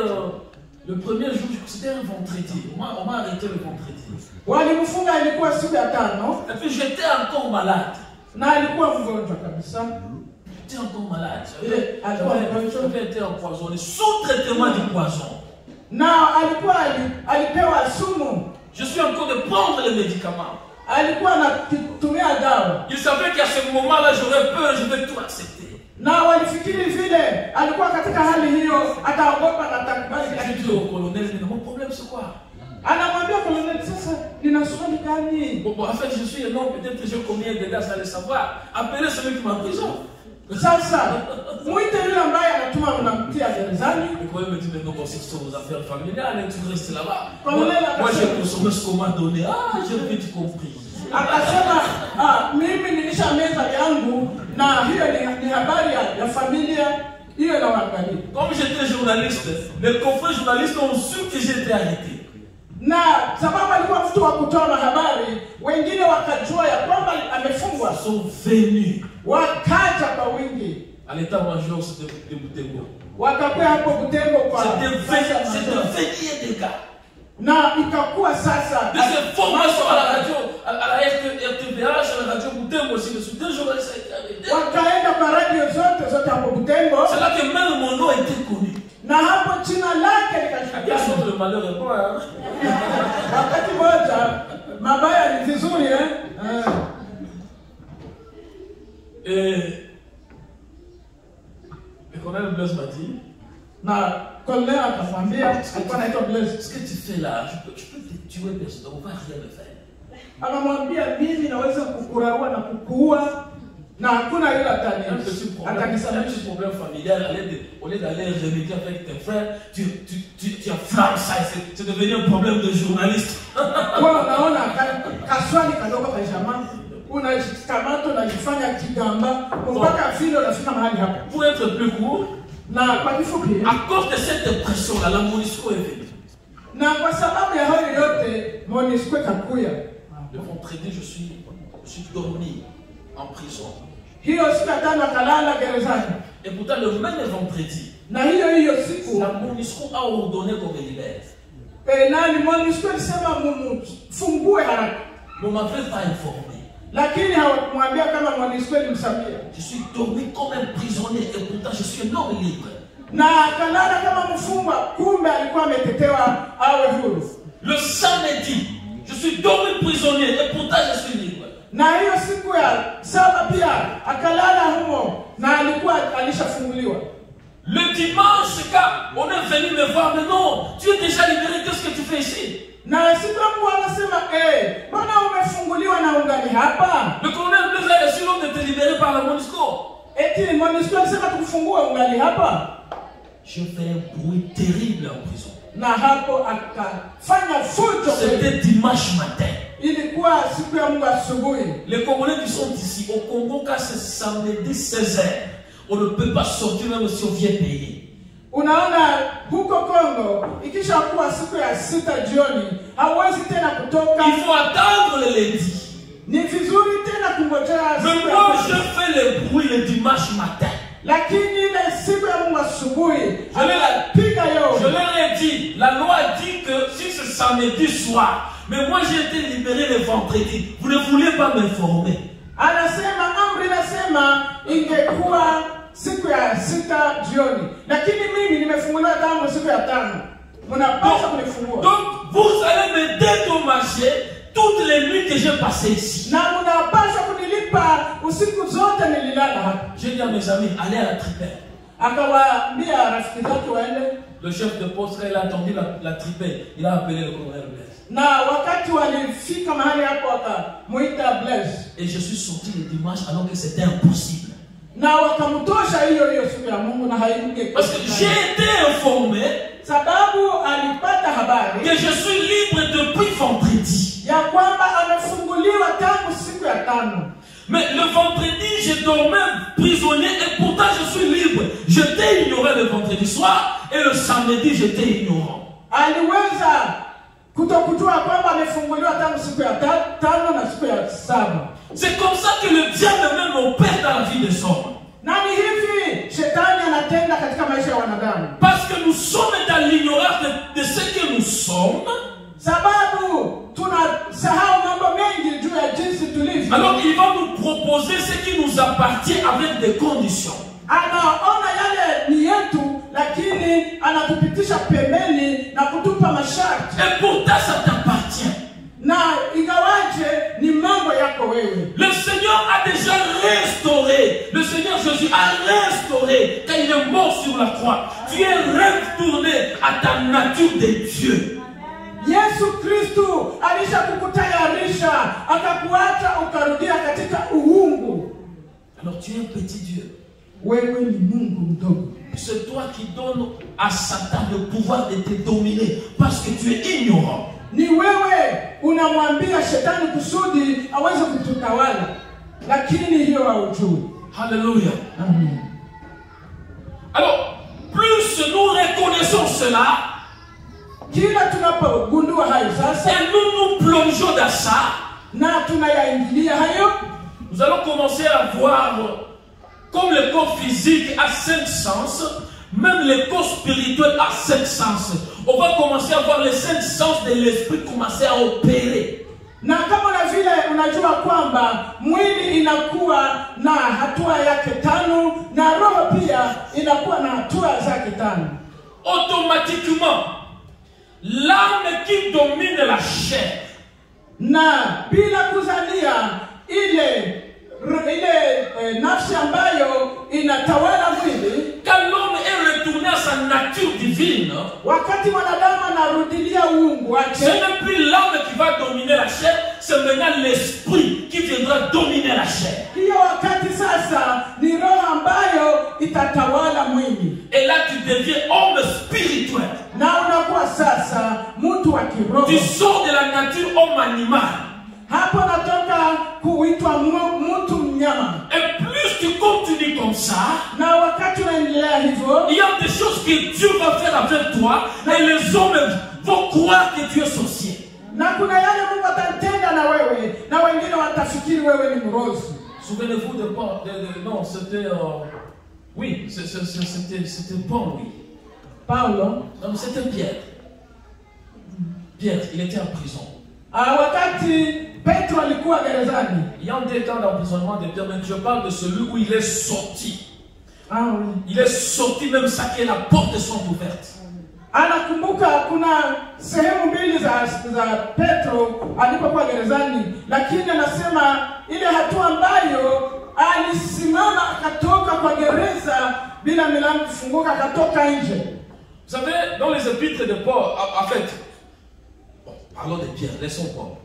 le premier jour, c'était un vendredi. On m'a arrêté le vendredi. Walimfunga ilikuwa siku ya tano. Et puis j'étais encore malade. Na alikuwa mgonjwa kabisa. J'étais encore malade. J'avais été empoisonné. Sous traitement du poison. Na alikuwa alipewa sumu. Je suis en train de prendre les médicaments. Alikuwa anatumia dawa. Il savait qu'à ce moment-là, j'aurais peur, je vais tout accepter. Na walifikiri vile alikuwa katika hali hiyo ataogopa na atakubali. Je dis au colonel, mais mon problème c'est quoi? Anamwambia colonel, sasa nina swali gani? Bon, en fait, je suis un homme, peut-être que j'ai combien de gars, ça le savoir. Appelez celui qui m'emprisonne. Sasa muite yule ambaye anatuma mnamtia gerezani. Le colonel me dit, mais non, ce sont vos affaires familiales, tu restes là-bas. Colonel, moi j'ai consommé ce qu'on m'a donné. Ah, j'ai vite compris. Akasema, mimi nilishameza yangu na hiyo ni habari ya familia hiyo na waangalia. Comme j'étais journaliste, les confrères journalistes ont su que j'étais arrêté. Na sababu alikuwa mtu wa kutoa habari, wengine wakajua ya kwamba amefungwa. Sont venus. Wakaja kwa wingi. À l'état-major de Butembo. Wakakuwa hapo Butembo kwa. C'était veillé des gars. Na ikakuwa sasa. De ces formations à la radio, à la RTVH, à la radio Butembo aussi, le soutien journaliste a été arrêté. Wakaenda kwa radio zote hapo Butembo. C'est là que même mon nom était connu. Na hapo jina lake likashuka. Attention, le malheur est bon, hein. Wakati moja mabaya ni vizuri Et le colonel Blaise m'a dit, na colonel akamwambia, alikuwa anaitwa Blaise, ce que tu fais là, je peux te tuer, personne, on va rien me faire. Akamwambia, mimi naweza kukuraua na kukuua na hakuna yule un petit problème familial, au lieu d'aller remédier avec tes frères, tu afflames ça, c'est devenu un problème de journaliste. Unaona kaswali kadogo kwa jamaa, unajikamata unajifanya kigamba mpaka vile unafika mahali hapa. Pour être plus court, na kwa kifupi, à cause de cette pression là, la MONUSCO est venue. Na kwa sababu ya hayo yote MONUSCO ikakuya. Le vendredi, je suis dormi en prison. Hiyo siku tano akalala gerezani. Et pourtant le même vendredi, na hiyo siku la MONUSCO a ordonné qu'on me libère. Nani MONUSCO alisema fungue haraka. On m'avait pas informé. Lakini hawakumwambia kama MONUSCO ilimsamia. Je suis dormi comme un prisonnier et pourtant je suis un homme libre. Na akalala kama mfungwa, kumbe alikuwa ametetewa awe huru. Le samedi, je suis dormi prisonnier et pourtant je suis libre. Na hiyo siku ya saba pia akalala humo na alikuwa alishafunguliwa. Le dimanche, quand on est venu me voir, mais non, tu es déjà libéré, qu'est-ce que tu fais ici? Na siku Mungu anasema mbona umefunguliwa na ungali hapa? Le colonel Blaise a reçu l'ordre de te libérer par la MONUSCO. Eti MONUSCO anasema tukufungue ungali hapa? Je fais un bruit terrible en prison. Na hapo akafanya fujo. C'était dimanche matin. Ilikuwa siku ya Mungu asubuhi. Les Congolais qui sont ici au Congo, quand c'est samedi 16h, on ne peut pas sortir même si on vient payer. Unaona huko Kongo ikisha kuwa siku ya 6 jioni hawezi tena kutoka. Il faut attendre le lundi. Ni vizuri tena kungojea. Mais moi je fais le bruit le dimanche matin. Lakini ile siku ya Mungu asubuhi je leur ai dit, la loi dit que si c'est samedi soir, mais moi j'ai été libéré le vendredi, vous ne voulez pas m'informer. Anasema amri nasema ingekuwa siku ya 6 jioni, lakini mimi nimefunguliwa tangu siku ya 5. Mnapaswa kunifungua. Donc vous allez me dédommager toutes les nuits que j'ai passées ici. Na mnapaswa kunilipa usiku zote nililala hapa. J'ai dit à mes amis, allez à la tripelle. Akawaambia rafiki zake waende. Le chef de poste, il a attendu la tripelle, il a appelé le colonel Blaise. Na wakati walifika mahali hapo wakamuita Blaise. Et je suis sorti le dimanche alors que c'était impossible. Na wakamtosha hiyo siku ya Mungu na haikuke. Parce que j'ai été informé sababu alipata habari que je suis libre depuis vendredi. Ya kwamba amefunguliwa tangu siku ya 5. Mais le vendredi, dormais prisonnier et pourtant je suis libre. Je t'ai ignoré le vendredi soir et le samedi je t'ai ignoré. Aliweza kutokujua kwamba amefunguliwa tangu siku ya tano na siku ya saba. C'est comme ça que le diable même opère dans la vie des hommes. Na ni hivi shetani anatenda katika maisha ya wanadamu. Parce que nous sommes dans l'ignorance de ce que nous sommes. Sababu tunasahau mambo mengi juu ya jinsi tulivyo. Alors il va nous proposer ce qui nous appartient avec des conditions. Anaona yale ni yetu, lakini anatupitisha pembeni na kutupa masharti. Et pourtant ça t'appartient. Na ingawaje ni mambo yako wewe. Le Seigneur a déjà restauré. Le Seigneur Jésus a restauré quand il est mort sur la croix. Tu es retourné à ta nature de Dieu. Yesu Kristo alishakukutayarisha akakuacha ukarudia katika uungu. Alors tu es un petit Dieu. Wewe ni Mungu mdogo. C'est toi qui donnes à Satan le pouvoir de te dominer parce que tu es ignorant. Ni wewe unamwambia shetani kusudi aweze kututawala, lakini hiyo haujui. Alléluia. Amen. Alors, plus nous reconnaissons cela, Kila tunapogundua hayo sasa, et nous nous plongeons dans ça, na tunayaingilia hayo, nous allons commencer à voir comme le corps physique a 5 sens, même le corps spirituel a 5 sens. On va commencer à voir les 5 sens de l'esprit commencer à opérer. na kama na vile unajua kwamba mwili inakuwa na hatua yake 5 na roho pia inakuwa na hatua zake 5. Automatiquement, l'âme qui domine la chair, Na bila kuzania ile nafsi ambayo inatawala mwili, quand l'homme est retourné à sa nature divine, wakati mwanadamu anarudilia uungu ce wake, n'est plus l'âme qui va dominer la chair, c'est maintenant l'esprit qui viendra dominer la chair. hiyo wakati sasa ni roho ambayo itatawala mwili, Et là tu deviens homme spirituel. na unakuwa sasa mtu wa kiroho. Tu sors de la nature homme animal. Hapo natoka kuitwa mtu mnyama, Et plus tu continues comme ça, na wakati unaendelea hivyo, il y a des choses que Dieu va faire avec toi et les hommes vont croire que tu es sorcier. na kuna yale Mungu atatenda na wewe, na wengine watafikiri wewe ni mrozi. Souvenez-vous de Paul. Non, c'était. Oui, c'était Paul, oui. Paulo, Non, c'était Pierre. Pierre, il était en prison. wakati Petro alikuwa gerezani. Il y a des temps d'emprisonnement de Pierre, mais je parle de celui où il est sorti. Oui. Il est sorti même ça que la porte sont ouvertes. Anakumbuka kuna sehemu mbili za Petro alipokuwa gerezani, lakini anasema ile hatua ambayo alisimama akatoka kwa gereza bila milango kufunguka, akatoka nje. Vous savez, dans les épîtres de Paul, en fait, bon, parlons de Pierre, laissons Paul.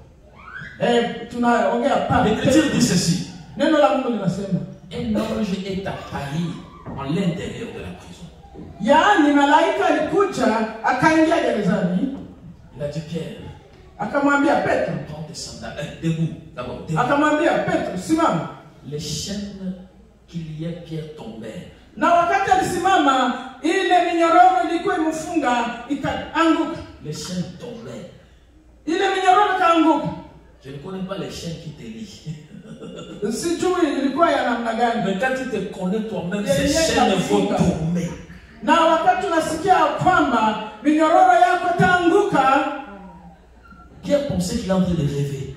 Tunaongea pale. L'Écriture dit ceci. Neno la Mungu linasema, Un ange est apparu en l'intérieur de la prison. yaani malaika alikuja akaingia gerezani, Il a dit Pierre, akamwambia Petro, prends tes sandales, debout, d'abord, debout. akamwambia Petro, simama. Les chaînes qu'il y a Pierre tombèrent. Na wakati alisimama, ile minyororo ilikuwa imefunga ikaanguka. Les chaînes tombèrent. Ile minyororo ikaanguka. Je ne connais pas les chaînes qui te lient. Sijui ilikuwa ya namna gani. Mais quand tu te connais toi-même, Yeah, ces yeah, chaînes yeah, vont yeah. tomber. Na wakati unasikia kwamba minyororo yako itaanguka, Pierre pensait qu'il est en train de rêver.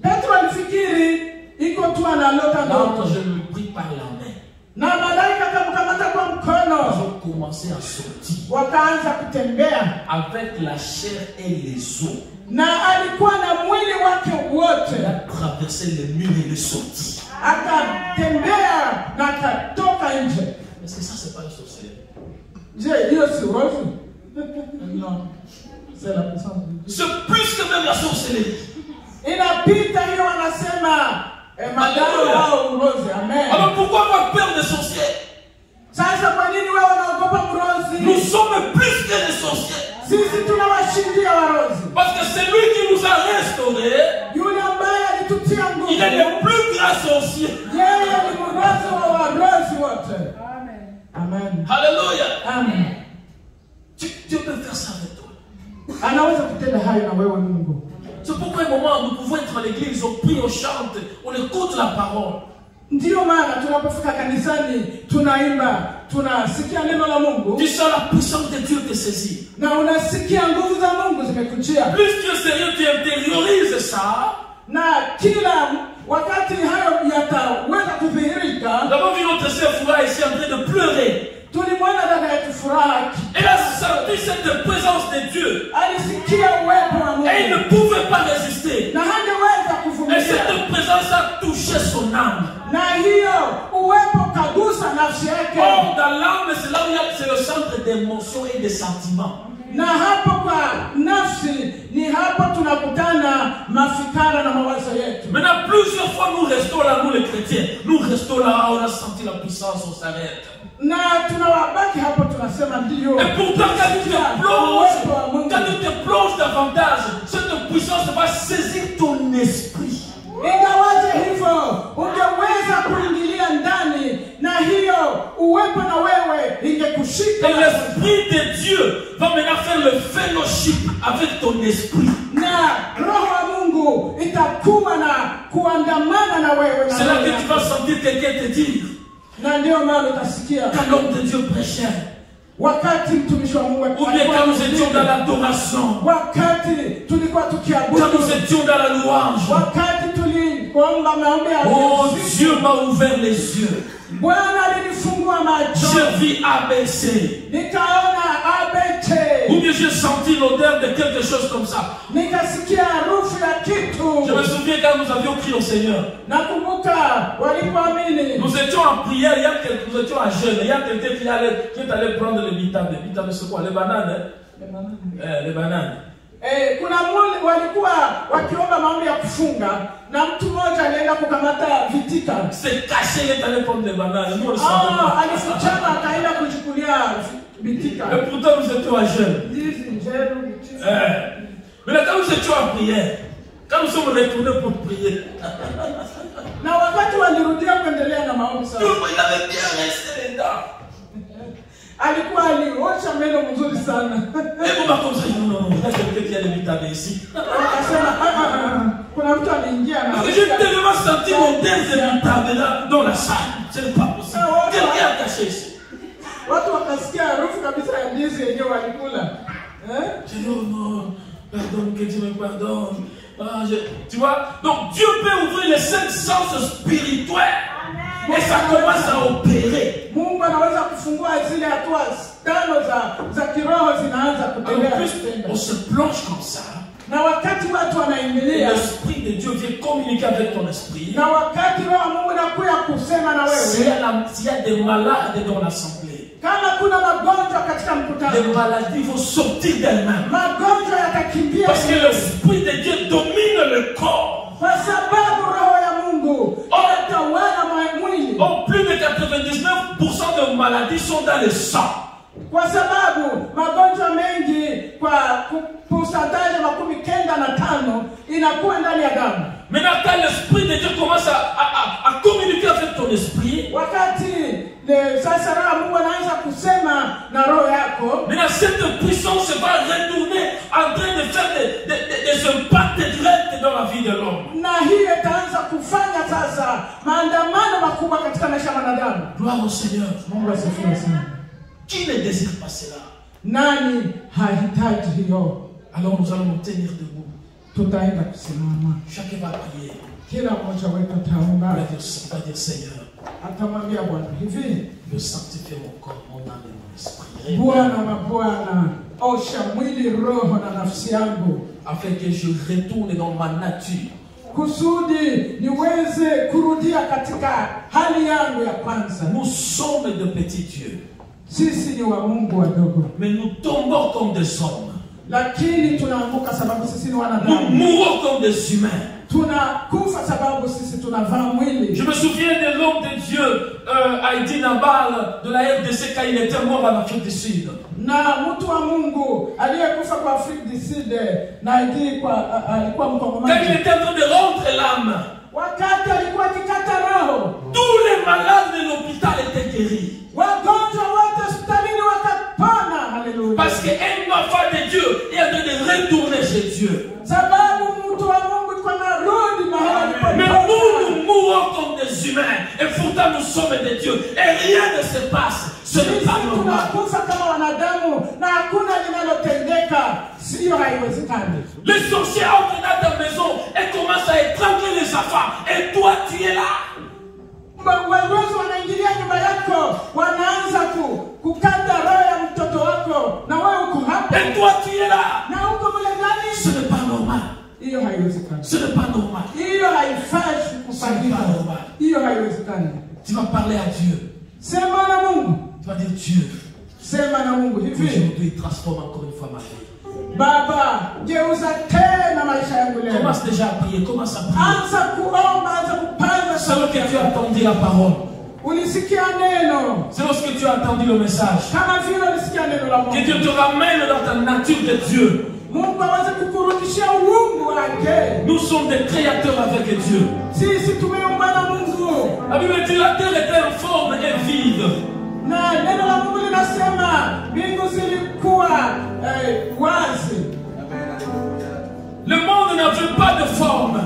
Petro alifikiri iko tu analota ndoto. L'ange le prit par la main. Na malaika akamkamata kwa Ils mkono, ont commencé à sortir wakaanza kutembea. avec la chair et les os. Na alikuwa na mwili wake Il wote, a traversé les murs et il est sorti. akatembea na akatoka nje. Est-ce que ça, c'est pas un sorcier? Je, hiyo si urozi? Non. C'est la puissance de Dieu. C'est plus que même la sorcellerie. Inapita hiyo wanasema madawa au urozi. Amen. Alors pourquoi avoir peur des sorciers? Sasa kwa nini wewe unaogopa Nous urozi? sommes plus que des sorciers. Sisi tunawashindia warozi. Parce que c'est lui qui nous a restaurés. Yule ambaye alitutia nguvu, Il est le plus grand sorcier. yeye ni mrozi Amen. Dieu peut faire ça avec toi. Anaweza kutenda hayo na wewe Mungu. C'est pourquoi un moment nous pouvons être à l'église, on prie, on chante, on écoute la parole. Ndio maana tunapofika kanisani tunaimba, tunasikia neno la Mungu. Tu sens la puissance de Dieu te saisir. Na unasikia nguvu za Mungu zimekujia. Plus tu es sérieux, tu intériorises ça. Na kila wakati hayo yataweza kudhihirika. Nous avons vu notre sœur Foura ici en train de pleurer. Tulimwona dada yetu Furaha. Elle a senti cette présence de Dieu. Alisikia uwepo wa Mungu. Et il ne pouvait pas résister. Na hangeweza Et kuvumilia. cette présence a touché son âme. Na hiyo uwepo kagusa nafsi yake. Or, dans l'âme, c'est là où il y a, c'est le centre d'émotions et de sentiments. Na hapo kwa nafsi ni hapo tunakutana mafikara na mawazo yetu. Maintenant, plusieurs fois, nous restons là, nous les chrétiens. Nous restons là, on a senti la puissance, on s'arrête. Na tunawabaki hapo tunasema ndio. Et pourtant, quand tu te plonges davantage, cette puissance va saisir ton esprit. Ingawaje hivyo, ungeweza kuingilia ndani na hiyo uwepo na wewe ingekushika. Et l'esprit de Dieu va maintenant faire le fellowship avec ton esprit. Na roho wa Mungu itakuwa na kuandamana na wewe. C'est là que tu vas sentir quelqu'un te dire. Na ndio maana utasikia Quand l'homme de Dieu prêchait, wakati mtumishi wa Mungu ou bien quand nous étions dans l'adoration, wakati tulikuwa tukiabudu, quand nous étions dans la louange, wakati tuliomba maombi ya oh Dieu m'a ouvert les yeux. Bwana alinifungua macho. Je vis ABC. Nikaona ABC. Ou bien j'ai senti l'odeur de quelque chose comme ça. Nikasikia harufu ya kitu. Je me souviens quand nous avions crié au Seigneur. Nakumbuka walipoamini. Nous étions en prière, nous étions à jeûne. Il y a quelqu'un qui est allé prendre les bitames. Les bitames, c'est quoi? Les bananes, hein? Les bananes. Kuna walikuwa wakiomba maombi ya kufunga na mtu mmoja alienda kukamata vitika. C'est caché, il est allé prendre les bananes. Nous, on le savait. Alifichana akaenda kuchukulia vitika. Et pourtant nous étions à jeûne. Mais là, quand nous étions en prière, quand nous sommes retournés pour prier, na wakati walirudia kuendelea na maombi sasa, il avait bien resté les dents. Alikuwa aliosha meno mzuri sana. Et comment comme ça, non, il y a quelqu'un qui a les vitamines ici. Akasema kuna mtu anaingia na j'ai tellement senti l'odeur des vitamines dans la salle. C'est pas possible. Quelqu'un a caché ici. Watu wakasikia harufu kabisa ya ndizi yenyewe walikula. J'ai dit oh non, pardonne, que Dieu me pardonne. Tu vois, donc Dieu peut ouvrir les 5 sens spirituels. Et ça commence à opérer. Mungu anaweza kufungua zile hatua tano za kiroho zinaanza kutembea. On se plonge comme ça. Na wakati watu wanaingilia, l'esprit de Dieu vient communiquer avec ton esprit. Na wakati roho Mungu anakuja kusema na wewe. S'il y a des malades dans l'assemblée, kama kuna magonjwa katika mkutano, les maladies vont sortir d'elles-mêmes. Magonjwa yatakimbia. Parce que l'esprit de Dieu domine le corps. Kwa sababu roho ya Mungu inatawala mwili. Oh, plus de 99% de maladies sont dans le sang. Kwa sababu magonjwa mengi kwa pourcentage 95 inakuwa ndani ya damu. Maintenant, quand l'esprit de Dieu commence à communiquer avec ton esprit, wakati sasa roho Mungu anaanza kusema na roho yako, maintenant cette puissance va retourner en train de faire des impacts directs dans la vie de l'homme. Na hiyo itaanza kufanya sasa maandamano makubwa katika maisha ya wanadamu. Gloire au Seigneur. Mungu asifiwe sana. Qui ne désire pas cela? Nani hahitaji hiyo? Alors nous allons nous tenir debout. Tutaenda kusimama. Chacun va prier. Kila mmoja wetu ataomba. Va dire Seigneur, atamwambia Bwana hivi, je sanctifie mon corps, mon âme et mon esprit. Bwana mabwana, osha mwili, roho na nafsi yangu, afin que je retourne dans ma nature, kusudi niweze kurudia katika hali yangu ya kwanza. Nous sommes de petits dieux. Sisi ni wa Mungu wadogo. Mais nous tombons comme des hommes. Lakini tunaanguka sababu sisi ni wanadamu. Nous mourons comme des humains. Tunakufa sababu sisi tunavaa mwili. Je me souviens de l'homme de Dieu, Heidi Nabal, de la RDC, quand il était mort en Afrique du Sud. Na mtu wa Mungu aliyekufa kwa Afrique du Sud, na alikuwa Mkongomani. Quand il était en train de rendre l'âme, wakati alikuwa akikata roho, tous les malades de l'hôpital étaient guéris. Wagonjwa wote hospitalini wakapona. Et pourtant nous sommes des dieux. Et rien ne se passe. Ce n'est pas normal. Tunakufa kama wanadamu na hakuna linalotendeka. Sio haiwezekani. Les sorciers entrent dans ta maison et commencent à étrangler les enfants. Et toi tu es là. Wezi wanaingilia nyumba yako, wanaanza kukata roho ya mtoto wako, na wewe uko hapa. Et toi tu es là. Na uko mle ndani. Ce n'est pas normal. Hiyo haiwezekani. Ce n'est pas normal. Hiyo haifai kufanyika. Hiyo haiwezekani. Tu vas parler à Dieu. Sema na Mungu. Tu vas dire Dieu. Sema na Mungu hivi. Aujourd'hui transforme encore une fois ma vie. Baba, geuza tena maisha yangu leo. Commence déjà à prier. Commence à prier. Anza kuomba, anza kupaza C'est lorsque tu as entendu la parole. Ulisikia neno. C'est lorsque tu as entendu le message. Kama vile ulisikia neno la Mungu. Que Dieu te ramène dans ta nature de Dieu. Mungu aweze kukurudishia uungu wake. Nous sommes des créateurs avec Dieu. Sisi tumeumbwa na Mungu. La Bible dit la terre était informe et vide. Na neno la Mungu linasema mbingu zilikuwa wazi. Le monde n'avait pas de forme.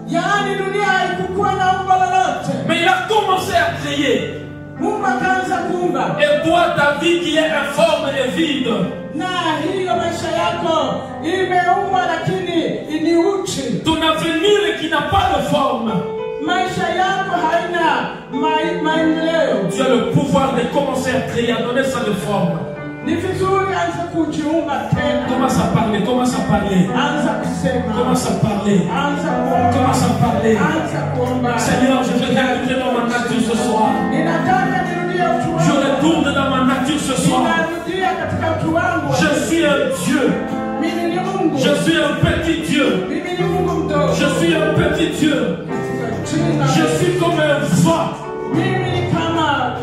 Yaani dunia haikuwa na umbo lolote. Mais il a commencé à créer. Mungu akaanza kuumba. Et toi, ta vie qui est informe et vide. Na hiyo maisha yako imeumbwa lakini ni uchi. Ton avenir qui n'a pas de forme. Maisha yako haina maendeleo. Tu as le pouvoir de commencer à créer, à donner ça de forme. Ni vizuri anza kujiumba tena. Commence à parler, commence à parler. Anza kusema. Commence à parler. Anza kuomba. Commence à parler. Anza kuomba. Seigneur, je veux retourner dans ma nature ce soir. Ninataka nirudie utu wangu. Je retourne dans ma nature ce soir. Ninarudia katika utu wangu. Je suis un Dieu. Mimi ni Mungu. Je suis un petit Dieu. Mimi ni Mungu mdogo. Je suis un petit Dieu. Je suis comme un vent. Mimi ni kama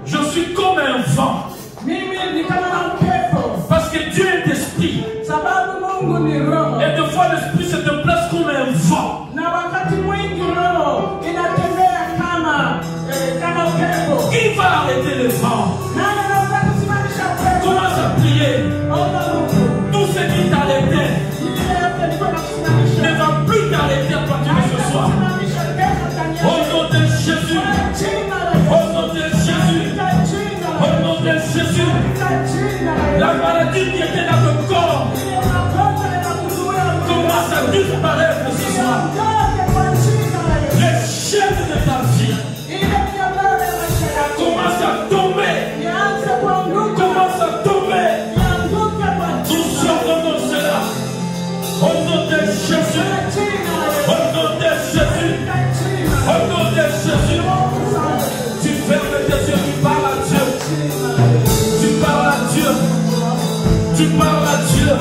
Je suis comme un vent. mimi ni kama na upepo. Parce que Dieu est esprit. Sababu Mungu ni roho. Et des fois l'esprit se déplace comme un vent. Na wakati mwingi roho inatembea kama upepo. Qui va arrêter le vent? Nani anaweza kusimamisha upepo? Commence à prier. Omba Mungu. Tout ce qui t'arrêtait Ile yote ilikuwa inakusimamisha. ne va plus t'arrêter à partir de ce soir. Kusimamisha tena ndani yako. Au nom de Jésus. Jina la Au nom de Jésus. jina la Au nom de Jésus. jina La la maladie qui était dans ton corps commence à disparaître ce soir. Les chaînes de ta vie commencent à tomber. Commence à tomber. Nous ordonnons cela. Au nom de Jésus. Au nom de Jésus. Au nom de Jésus. Tu fermes tes yeux, tu parles à Dieu. Tu parles à Dieu. Tu parles à Dieu.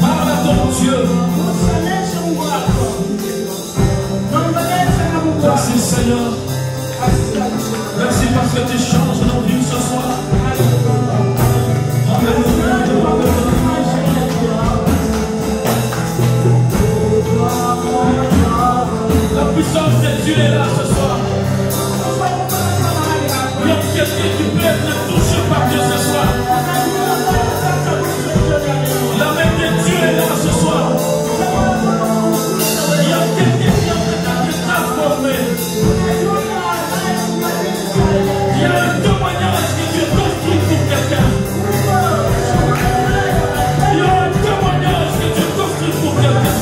Parle à ton Dieu. Merci Seigneur. Merci parce que tu changes nos vies ce soir. La puissance de Dieu est là ce soir. Il y a quelqu'un qui peut être touché par Dieu ce soir. La main de Dieu est là ce soir. Il y a quelqu'un qui est en train d'être transformé. Il y a un témoignage que Dieu construit pour quelqu'un. Il y a un témoignage que Dieu construit pour quelqu'un.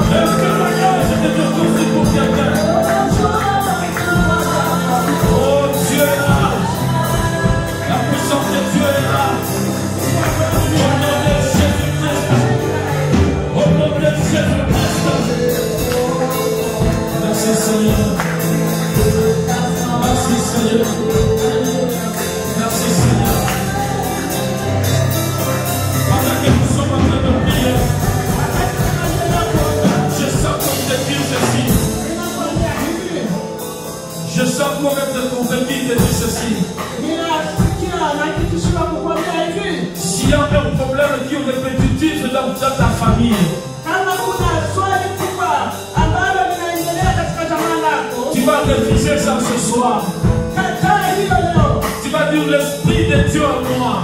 Un témoignage que Dieu construit pour quelqu'un. Oh, Dieu est là. La puissance de Dieu est là. Au nom de Jésus-Christ. Au nom de Jésus-Christ. Merci Seigneur. Merci Seigneur. Merci Seigneur. Pendant que nous sommes en train de prier, je sens comme te dire ceci. Je sens comme être convaincu de dire ceci. S'il y a un problème qui est répétitif dans ta famille, tu vas refuser ça ce soir. Tu vas dire l'Esprit de Dieu en moi.